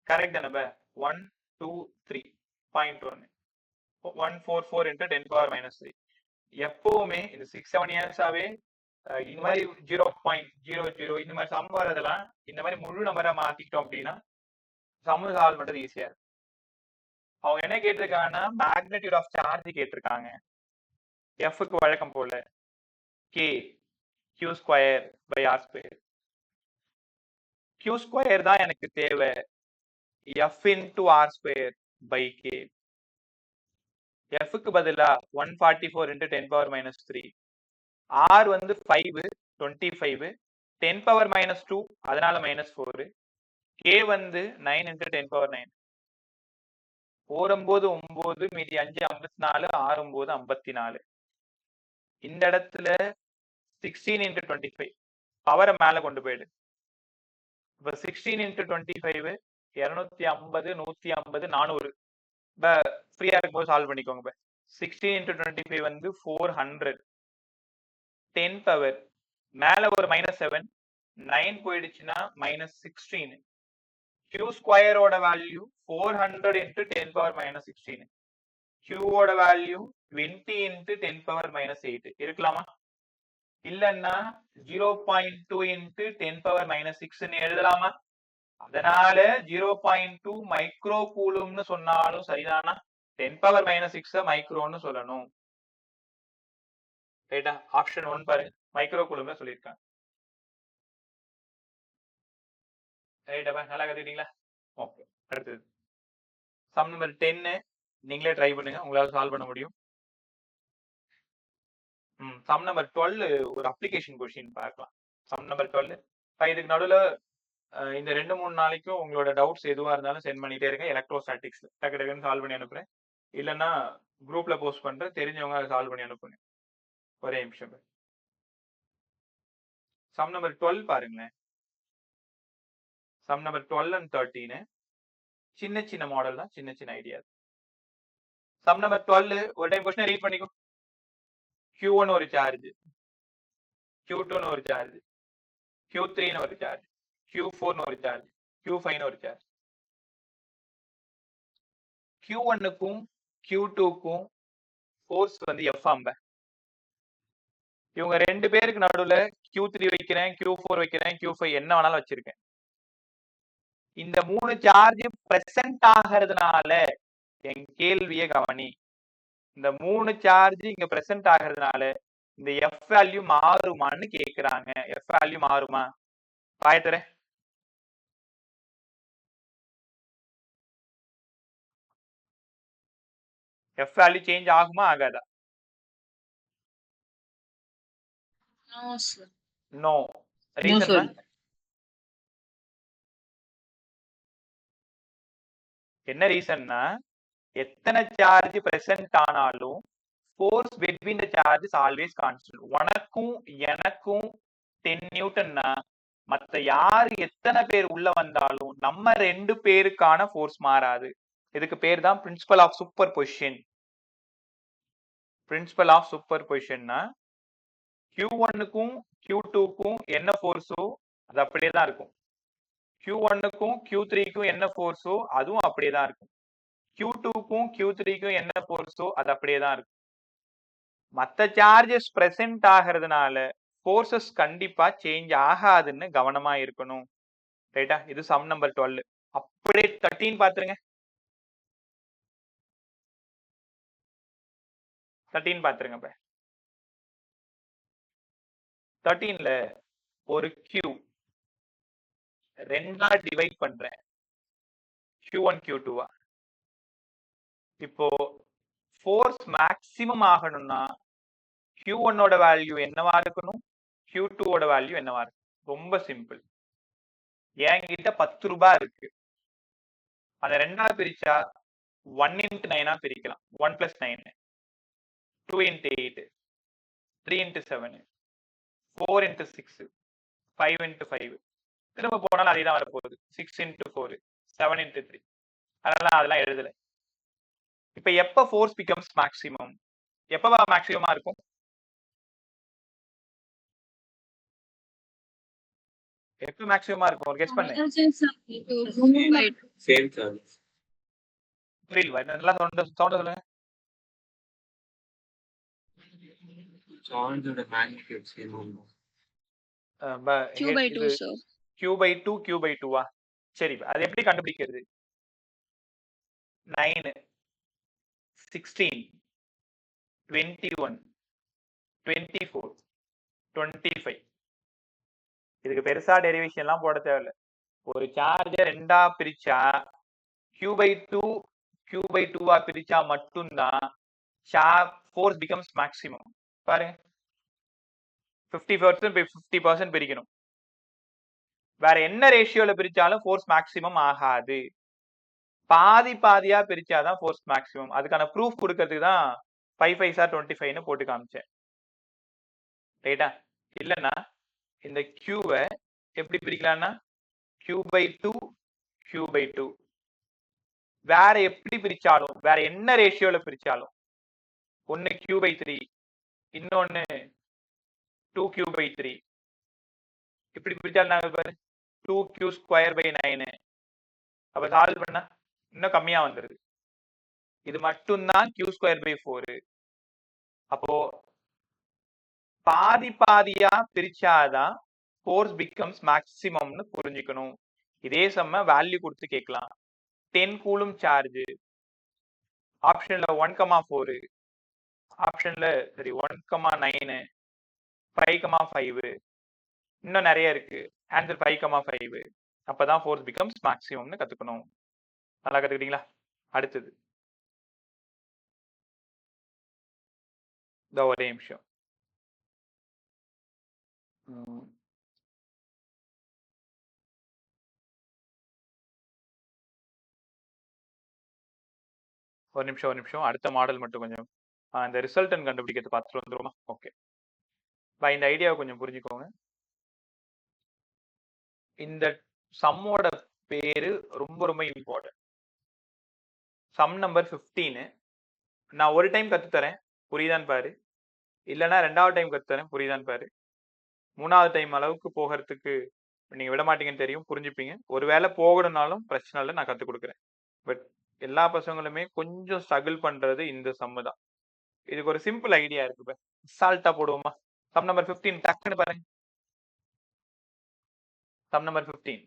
கரெக்ட் தானே? 1 2 3.1 144 into 10 power minus 3. எப்பவுமே இந்த 6-7 இயர்ஸாவே இந்த மாதிரி 0.00 இந்த மாதிரி சம் வரதெல்லாம் இந்த மாதிரி முழு நம்பரா மாத்திக்கிட்டோம் அப்படின்னா சம் சால்வ் பண்றது ஈஸியா இருக்கும். அவங்க என்ன கேட்டிருக்காங்கன்னா மேக்னெட்டியூட் ஆஃப் சார்ஜ் கேட்டிருக்காங்க. எஃப்க்கு வழக்கம் போல கே Q2/R2. Q2 தான் எனக்கு தேவை. F into R2/K. Fக்கு பதிலா 144 into 10 power minus 3. R வந்து 5 25 10 power minus 2 அதனால -4. K வந்து 9 into 10 power 9. 4 9 9 மீதி 5 54 6 9 54. இந்த இடத்துல 16 into 25 பவரை மேல கொண்டு போயிடு. இப்ப 16 into 25 250 150 400. ஃப்ரீயா இருக்கும்போது சால்வ் பண்ணிக்கோங்க. 16 into 25 வந்து 400. 10 பவர் மேல ஒரு -7 9 போயிடுச்சுன்னா -16. Q2 ஓட value 400 into 10 power minus 16. Q ஓட வேல்யூ 20 into 10 power minus 8 இருக்கலாமா? இல்லன்னா 0.2 into 10 power minus 6 எழுதலாமா? அதனால 0.2 மைக்ரோ கூலும்னு சொன்னாலும் சரிதானா? 10⁻⁻6 மைக்ரோன்னு சொல்லணும். ரைட்டா? ஆப்ஷன் 1 பாருங்க, மைக்ரோ கூலும்னு சொல்லியிருக்காங்க. ரைட்டாப்பா, நல்லா கத்துக்கிட்டீங்களா? ஓகே, அடுத்தது சம் நம்பர் 10 நீங்களே ட்ரை பண்ணுங்க, உங்களால சால்வ் பண்ண முடியும். சம் நம்பர் 12 ஒரு அப்ளிகேஷன் கொஸ்டின் பார்க்கலாம். சம் நம்பர் 12 இதுக்கு நடுவில் இந்த 2-3 நாளைக்கும் உங்களோட டவுட்ஸ் எதுவா இருந்தாலும் சென்ட் பண்ணிட்டே இருங்க. எலக்ட்ரோஸ்டாட்டிக்ஸ் டக்கு டக்குன்னு சால்வ் பண்ணி அனுப்புறேன், இல்லைன்னா குரூப்ல போஸ்ட் பண்றேன், தெரிஞ்சவங்க அதை சால்வ் பண்ணி அனுப்புங்க. ஒரே நிமிஷம். சம் நம்பர் 12 பாருங்களேன். சம் நம்பர் 12 and 13 சின்ன சின்ன மாடல் தான், சின்ன சின்ன ஐடியா. சம் நம்பர் 12 ஒரு டைம் கொஸ்டின் ரீட் பண்ணிக்கோ. Q1 ஒரு சார்ஜ், Q2 ஒரு சார்ஜ், Q3 ஒரு சார்ஜ், Q4 ஒரு சார்ஜ், Q5 ஒரு சார்ஜ். Q1க்கும் Q2க்கும் ஃபோர்ஸ் வந்து F ஆம்ப. இவங்க 2 பேருக்கு நடுவுல Q3 வைக்கிறேன், Q4 வைக்கிறேன், Q5 என்ன வேணாலும் வச்சிருக்கேன். இந்த 3 சார்ஜ் பிரசன்ட் ஆகிறதுனால என் கேள்வியை கவனி. இந்த 3 சார்ஜ் இங்க பிரசன்ட் ஆகிறதுனால இந்த F வேல்யூ மாறுமான்னு கேக்குறாங்க. F வேல்யூ மாறுமா? பாயத்தர F வேல்யூ சேஞ்ச் ஆகுமா ஆகாதா? நோ. ரீசன் என்ன? ரீசன்னா எத்தனை சார்ஜ் பிரசன்ட் ஆனாலும் force between the charges always constant. உனக்கும் எனக்கும் 10 நியூட்டன்னா மத்த யார் எத்தனை பேர் உள்ள வந்தாலும் நம்ம 2 பேருக்கான ஃபோர்ஸ் மாறாது. இதுக்கு பேர் தான் principle of super position. Principle of super பொசிஷன்னா Q1க்கும் Q2க்கும் என்ன ஃபோர்ஸோ அது அப்படியே தான் இருக்கும். Q1க்கும் Q3க்கும் என்ன ஃபோர்ஸோ அதுவும் அப்படியே தான் இருக்கும். Q2க்கும் Q3க்கும் என்ன ஃபோர்ஸோ அது அப்படியே தான் இருக்கும். மற்ற சார்ஜஸ் பிரசன்ட் ஆகிறதுனால ஃபோர்ஸஸ் கண்டிப்பா சேஞ்ச் ஆகாதுன்னு கவனமா இருக்கணும். ரைட்டா? இது சம் நம்பர் 12. அப்படியே 13 பாத்துருங்க. 13 பாத்துருங்க. 13ல ஒரு Q ரெண்டா டிவைட் பண்றேன், Q1 Q2. இப்போ ஃபோர்ஸ் மேக்ஸிமம் ஆகணும்னா Q1 ஓட வேல்யூ என்னவா இருக்கணும், Q2 ஓட வேல்யூ என்னவா இருக்கும்? ரொம்ப சிம்பிள். என்கிட்ட 10 ரூபாய் இருக்கு, அதை ரெண்டா பிரிச்சா 1 into 9 பிரிக்கலாம். 1 plus 9, 2 into 8, 3 into 7, 4 into 6, 5 into 5. திரும்ப போனாலும் அதே தான் வரப்போகுது. 6 into 4, 7 into 3. அதெல்லாம் எழுதல. இப்ப எப்ப ஃபோர்ஸ் பிகம்ஸ் மேக்ஸிமம்? எப்ப மேக்ஸிமமா இருக்கும்? எப்ப மேக்ஸிமமா இருக்கும்? ஒரு கெஸ் பண்ணு. Same charge. புரியல, நல்லா சவுண்ட் சொல்லுங்க. சார்ஜோட மேக்னிட்யூட் சேம் ஆகும். Q/2 sir. Q/2 Q/2 சரி, அது எப்படி கண்டுபிடிக்கிறது? 9, 16, 21, 24, 25. இதுக்கு பெருசா டெரிவேஷன் எல்லாம் போட தேவையில்ல. ஒரு சார்ஜை ரெண்டா பிரிச்சா Q/2 Q/2 பிரிச்சா மட்டும்தான் ஃபோர்ஸ் பிகம்ஸ் மேக்ஸிமம். பாருங்க, 50% by 50% பிரிக்கணும். வேற என்ன ரேஷியோல பிரிச்சாலும் ஃபோர்ஸ் மேக்ஸிமம் ஆகாது. பாதி பாதியா பிரிச்சாதான் ஃபோர்ஸ் மேக்ஸிமம். அதுக்கான ப்ரூஃப் கொடுக்கறதுக்கு தான் 5 5s are 25ன்னு போட்டு காமிச்சேன். ரைட்டா? இல்லைன்னா இந்த Qவை எப்படி பிரிக்கலாம்னா Q/2 Q/2. வேற எப்படி பிரிச்சாலும், வேற என்ன ரேஷியோல பிரிச்சாலும், ஒன்னு Q/3, இன்னொன்னு 2Q/3. இப்படி பிரிச்சாலும் பாரு 2Q²/9. அப்ப சால்வ் பண்ணா இன்னும் கம்மியா வந்துருது. இது மட்டும்தான் Q²/4. அப்போ பாதி பாதியா பிரிச்சாதான் ஃபோர்ஸ் பிகம்ஸ் மேக்ஸிமம்னு புரிஞ்சுக்கணும். இதே சம்ம வேல்யூ கொடுத்து கேட்கலாம். 10 கூலும் சார்ஜ் ஆப்ஷன்ல 1,4 ஆப்ஷன்ல சரி 1,9 5,5 இன்னும் நிறைய இருக்கு. ஆன்சர் 5,5. அப்பதான் ஃபோர்ஸ் பிகம்ஸ் மேக்ஸிமம்னு கத்துக்கணும். நல்லா கத்துக்கிட்டீங்களா? அடுத்தது இந்த ஒரே நிமிஷம். ஒரு நிமிஷம். அடுத்த மாடல் மட்டும் கொஞ்சம் இந்த ரிசல்டன் கண்டுபிடிக்கிறது பார்த்துட்டு வந்துருமா? ஓகே, இந்த ஐடியாவை கொஞ்சம் புரிஞ்சுக்கோங்க. இந்த சம்மோட பேரு ரொம்ப ரொம்ப இம்பார்ட்டன்ட். Sum number 15. நான் ஒரு டைம் கத்துத்தரேன், புரியுதான்னு பாரு. இல்லைன்னா 2வது டைம் கத்துத்தரேன், புரியுதான்னு பாரு. 3வது டைம் அளவுக்கு போகிறதுக்கு நீங்க விட மாட்டீங்கன்னு தெரியும், புரிஞ்சுப்பீங்க. ஒருவேளை போகணும்னாலும் பிரச்சனை இல்லை, நான் கத்துக் கொடுக்குறேன். பட் எல்லா பசங்களுமே கொஞ்சம் ஸ்ட்ரகிள் பண்றது இந்த சம்மு தான். இதுக்கு ஒரு சிம்பிள் ஐடியா இருக்கு. சால்ட்டா போடுவோமா? சம் நம்பர் 15 டக்குன்னு பாருங்க. Sum number 15.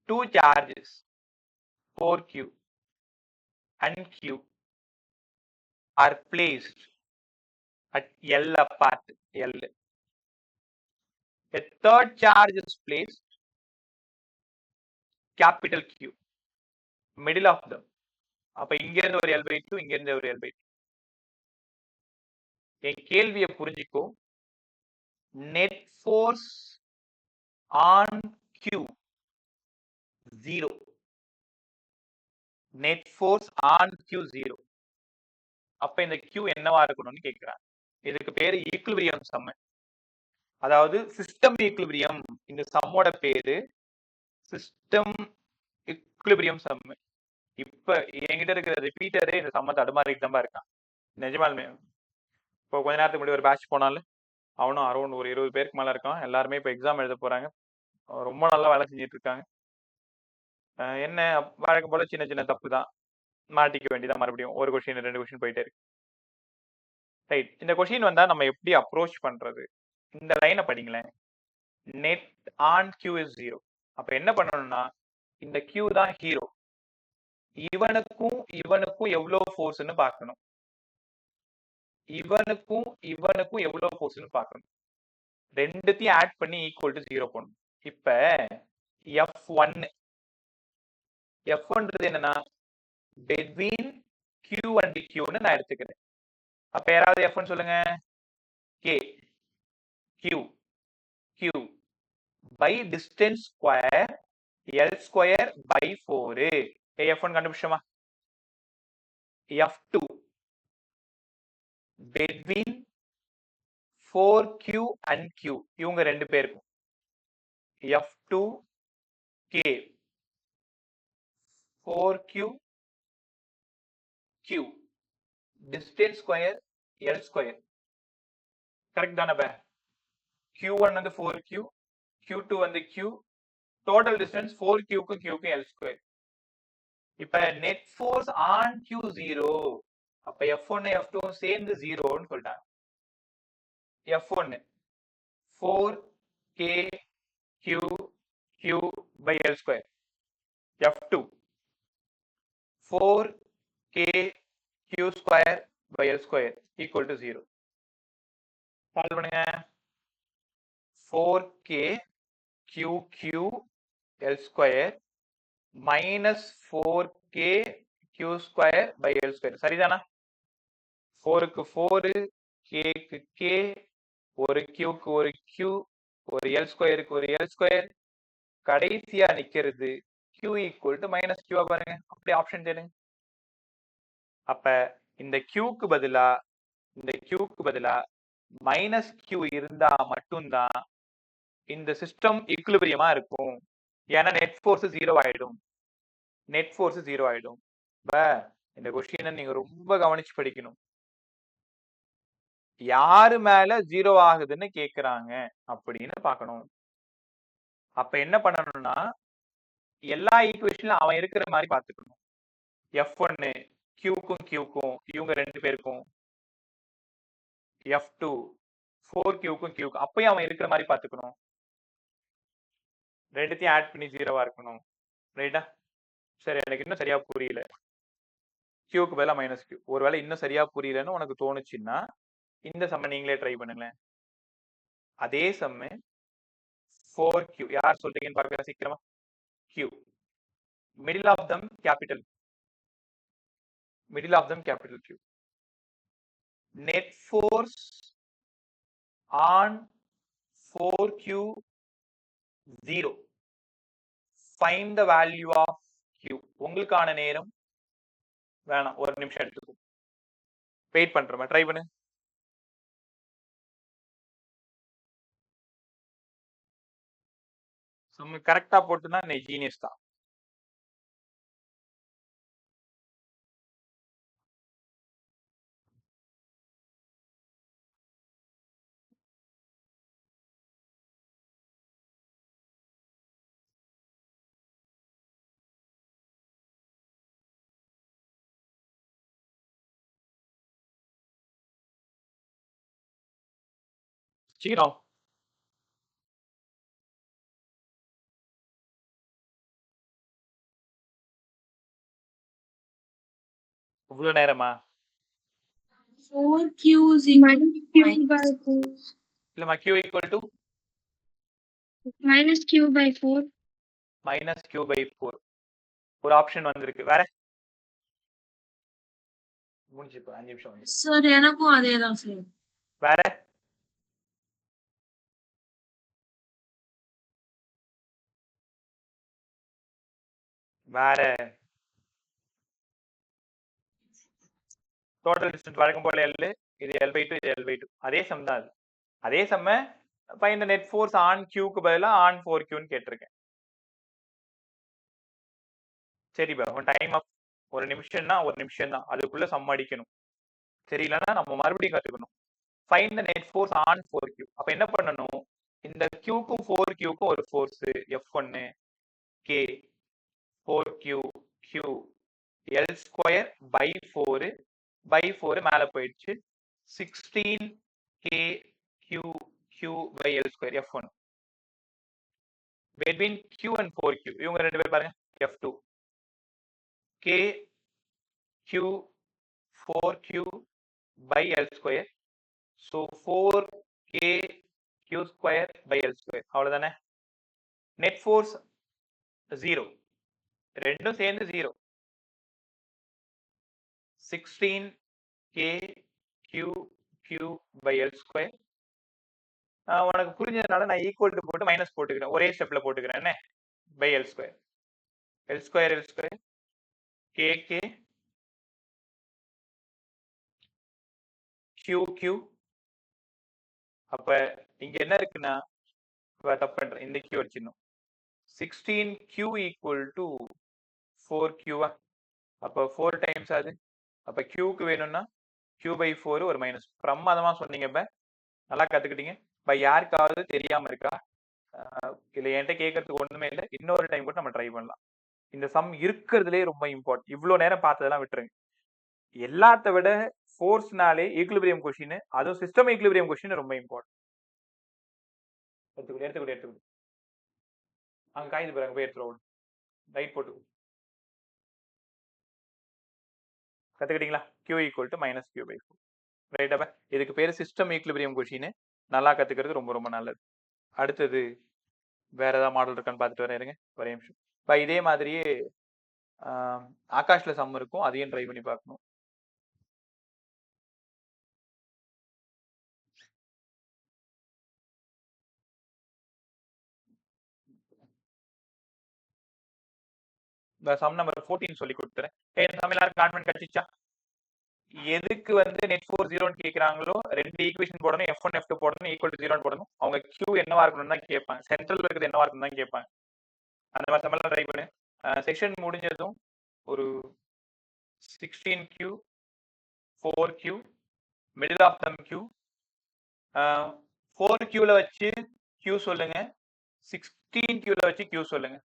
2 charges 4q and q are placed at L apart L. A third charge is placed capital Q middle of them. அப்ப இங்க இருந்து ஒரு L/2, இங்க இருந்து ஒரு L/2. என் கேள்வியை புரிஞ்சுக்கோ. Net force on Q 0. Net force on Q 0. அப்ப இந்த Q என்னவா இருக்கணும்னு கேட்கிறான். இதுக்கு பேரு ஈக்குலிபிரியம் சம். அதாவது சிஸ்டம் ஈக்குலிபிரியம். இந்த சம்மோட பேரு சிஸ்டம் ஈக்குலிபிரியம் சம். இப்ப என்கிட்ட இருக்கிற ரிப்பீட்டரே இந்த சம்ம தடுமாறிட்டு தான் இருக்கான். நிஜமாலுமே இப்போ கொஞ்ச நேரத்துக்கு முன்னாடி ஒரு பேட்ச் போனாலும் அவனும் அரௌண்ட் ஒரு 20 பேருக்கு மேல இருக்கான். எல்லாருமே இப்ப எக்ஸாம் எழுத போறாங்க. ரொம்ப நல்லா வேலை செஞ்சுட்டு இருக்காங்க. என்ன வழக்கம் போல சின்ன சின்ன தப்பு தான், மாட்டிக்க வேண்டியதான். மறுபடியும் ஒரு கொஸ்டின் 2 கொஸ்டின் போயிட்டே இருக்கு. ரைட், இந்த கொஸ்டின் வந்தா நம்ம எப்படி அப்ரோச் பண்றது? இந்த லைனை படிங்களேன். Net on Q is 0. அப்ப என்ன பண்ணணும்னா, இந்த Q தான் ஹீரோ. இவனுக்கும் எவ்வளவு ஃபோர்ஸ்னு பார்க்கணும். இவனுக்கும் எவ்வளவு ஃபோர்ஸ்னு பார்க்கணும். ரெண்டுத்தையும் ஆட் பண்ணி ஈக்குவல் டு 0 பண்ணணும். இப்ப F1 என்னன்னா between Q and Qன்னு நான் எடுத்துக்கிறேன். அப்ப யாராவது F1 சொல்லுங்க. K Q by distance square L square by 4. F1 கண்டுபிடிச்சோமா? F2 between 4Q and Q. இவங்க ரெண்டு பேருக்கும் F2 K 4Q Q distance square L square. Correct தானே? Q1 வந்து 4Q, Q2 வந்து Q, டோட்டல் டிஸ்டன்ஸ் 4Q க்கும் Q க்கும் L square. இப்ப net force on Q 0. அப்ப F1 F2 சேர்ந்து 0ன்னு சொல்லிட்டாங்க. F1 4K Q by L square. F2 4K Q square by L square equal to 0. Solve பண்ணுங்க. 4K Q L square minus 4K Q square by L square. சரிதானா? 4க்கு 4, Kக்கு K, ஒரு Qக்கு ஒரு Q, ஒரு L squareக்கு ஒரு L square. கடைசியா நிக்கிறது Q equal to minus Q. பாருங்க, அப்படியே ஆப்ஷன் தேடுங்க. அப்ப இந்த Qக்கு பதிலா மைனஸ் Q இருந்தா மட்டும்தான் இந்த சிஸ்டம் ஈக்குலிபிரியமா இருக்கும். ஏன்னா நெட் ஃபோர்ஸ் 0 ஆயிடும். இந்த கொஸ்டினை நீங்க ரொம்ப கவனிச்சு படிக்கணும். யாரு மேல 0 ஆகுதுன்னு கேக்குறாங்க அப்படின்னு பார்க்கணும். அப்ப என்ன பண்ணணும்னா, எல்லா ஈக்குவேஷன்ல அவன் இருக்கிற மாதிரி பார்த்துக்கணும். F1 Qக்கும் Qக்கும் இவங்க ரெண்டு பேருக்கும், F2 4Qக்கும் Qக்கும் அப்பயும் அவன் இருக்கிற மாதிரி பார்த்துக்கணும். ரெண்டுத்தையும் ஆட் பண்ணி 0வா இருக்கணும். ரைட்டா? சரி, எனக்கு இன்னும் சரியா புரியல. கியூக்கு பதிலா மைனஸ் கியூ. ஒருவேளை இன்னும் சரியா புரியலன்னு உனக்கு தோணுச்சுன்னா இந்த சம்ம நீங்களே ட்ரை பண்ணுங்களேன். அதே சம்மு 4q யார் சொல்றீங்கன்னு பார்க்கலாம் சீக்கிரமா. q middle of them capital q. Net force on 4q 0. Find the value of q. உங்களுக்கான நேரம் வேணாம், ஒரு நிமிஷம் எடுத்துக்கும். வெயிட் பண்றோமா, ட்ரை பண்ணு. சம்ம கரெக்டா போட்டுனா நீ ஜீனியஸ் தான். சீக்கிரம். இவ்வளவு நேரமா? 4q is minus q by 4. இல்லம்மா, q equal to Minus q by 4. minus q by 4. ஒரு ஆப்ஷன் வந்திருக்கு. வேற முடிஞ்சு இப்போ 5 நிமிஷம் வந்து. சார் எனக்கும் அதே தான் சார். வேற வேற டோட்டல் டிஸ்டன்ஸ் வழக்கம் போல L, இது L/2, இது L/2. அதே சம் தான் அது. அதே சம்ம find the net force on q-க்கு பதிலா ஆன் 4q-ன்னு கேட்டிருக்கேன். சரி பா, உன் டைம் அப். ஒரு நிமிஷம்னா ஒரு நிமிஷம் தான், அதுக்குள்ள சம் அடிக்கணும். தெரியலன்னா நம்ம மறுபடியும் கத்துக்கணும். Find the net force on 4q. அப்ப என்ன பண்ணணும், இந்த q-க்கும் 4q-க்கும் ஒரு force F1 k 4q q L² by 4 by 4 மேல போயிடுச்சு. 16 k q q by L² F1. between q and 4q இவங்க ரெண்டு பேர் பாருங்க, F2 k q 4q by L². so 4k q² by L². அவ்வளவுதானே. நெட் ஃபோர்ஸ் 0, ரெண்டும் சேர்ந்து 0. 16 k q q by L². உனக்கு புரிஞ்சதுனால நான் ஈக்குவல் டு போட்டு மைனஸ் போட்டுக்கிறேன், ஒரே ஸ்டெப்ல போட்டுக்கிறேன். என்ன by L². L² k k q q. அப்ப இங்க என்ன இருக்குன்னா, தப்பு பண்றேன், இந்த q வச்சிடணும். 16q equal to 4q. அப்ப 4 டைம்ஸ் அது. அப்ப q-க்கு வேணும்னா q by 4 ஒரு மைனஸ். பிரமாதமா சொன்னீங்க. நல்லா கத்துக்கிட்டீங்க. யாருக்காவது தெரியாம இருக்கா? இல்ல என்கிட்ட கேட்கறதுக்கு ஒண்ணுமே இல்லை. இன்னொரு டைம் கூட நம்ம ட்ரை பண்ணலாம். இந்த சம் இருக்கிறதுலே ரொம்ப இம்பார்ட்டன்ட். இவ்வளவு நேரம் பார்த்ததெல்லாம் விட்டுருங்க. எல்லாத்த விட ஃபோர்ஸ்னாலே ஈக்குலிபிரியம் கொஸ்டின், அதுவும் சிஸ்டம் ஈக்குலிபிரியம் கொஸ்டின் ரொம்ப இம்பார்ட்டன்ட். எடுத்துக்கிட்டு அங்க காய்து பாருங்க, போய் எடுத்துருவோம். ரைட் போட்டு கத்துக்கிட்டீங்களா? q equal to minus q by 4. Right. அப்ப இதுக்கு பேரு சிஸ்டம் ஈக்குலிபிரியம் கொஸ்டின். நல்லா கத்துக்கிறது ரொம்ப ரொம்ப நல்லது. அடுத்தது வேற ஏதாவது மாடல் இருக்கான்னு பார்த்துட்டு வரேன், இருங்க ஒரே நிமிஷம். இதே மாதிரியே ஆகாஷ்ல சம் இருக்கும், அதையும் ட்ரை பண்ணி பார்க்கணும். சம் நம்பர் 14 சொல்லி கொடுத்துறேன். சம் எல்லாரும் கான்ஃபிடன்ட் கிடைச்சிச்சா? எதுக்கு வந்து நெட் ஃபோர்ஸ் 0ன்னு கேக்குறாங்களோ ரெண்டு ஈக்குவேஷன் போடணும், F1 F2 போடணும், ஈக்குவல் டு 0ன்னு போடணும். அவங்க q என்னவா இருக்கணும்னு தான் கேட்பாங்க, சென்ட்ரல்ல இருக்குது என்னவா இருக்கணும் தான் கேட்பாங்க. அந்த மாதிரி சம் எல்லாம் ட்ரை பண்ணு. செக்ஷன் முடிஞ்சதும் ஒரு 16q 4q middle of them q 4qல வச்சு q சொல்லுங்க, 16qல வச்சு q சொல்லுங்க.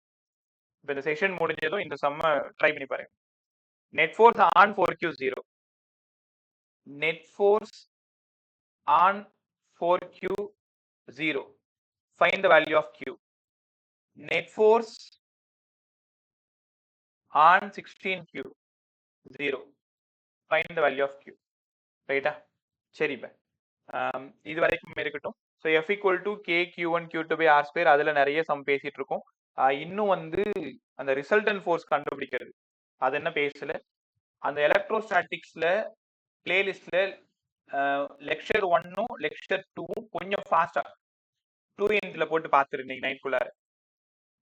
இப்போ இந்த செக்ஷன் முடிஞ்சதும் இந்த சம்ம ட்ரை பண்ணி பாருங்க. Net force on 4q 0. net force on 4q 0. find the value of q. Net force on 16Q 0. Find the value of Q. ரைட்டா? சரி இப்ப இது வரைக்கும் இருக்கட்டும். So F equal to K Q1 Q2 by R square அதுல நிறைய some பேசிட்டு இருக்கோம். இன்னும் வந்து அந்த ரிசல்டன்ட் ஃபோர்ஸ் கண்டுபிடிக்கிறது அது என்ன பேசல. அந்த எலக்ட்ரோஸ்டாட்டிக்ஸ்ல பிளேலிஸ்ட்ல லெக்சர் 1ம் லெக்சர் 2ம் கொஞ்சம் ஃபாஸ்டா 2 போட்டு பார்த்துருந்தீங்க நைட்குள்ளார.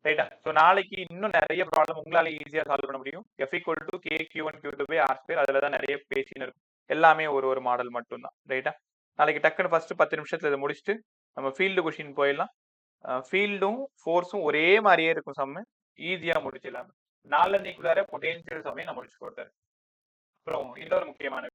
ரைட்டா? ஸோ நாளைக்கு இன்னும் நிறைய ப்ராப்ளம் உங்களால ஈஸியா சால்வ் பண்ண முடியும். F equal to K Q1 Q2 by R square அதுல தான் நிறைய பேசின்னு இருக்கும். எல்லாமே ஒரு மாடல் மட்டும்தான். ரைட்டா? நாளைக்கு டக்குன்னு ஃபர்ஸ்ட் 10 நிமிஷத்துல இதை முடிச்சுட்டு நம்ம ஃபீல்டு கொஸ்டின் போயிடலாம். ஃபீல்டும் ஃபோர்ஸும் ஒரே மாதிரியே இருக்கும் சம்மு, ஈஸியா முடிச்சிடலாம். நாலன்னைக்குள்ளார பொட்டென்சியல் சம்மையை நான் முடிச்சு கொடுத்தேன். அப்புறம் இன்னொரு முக்கியமான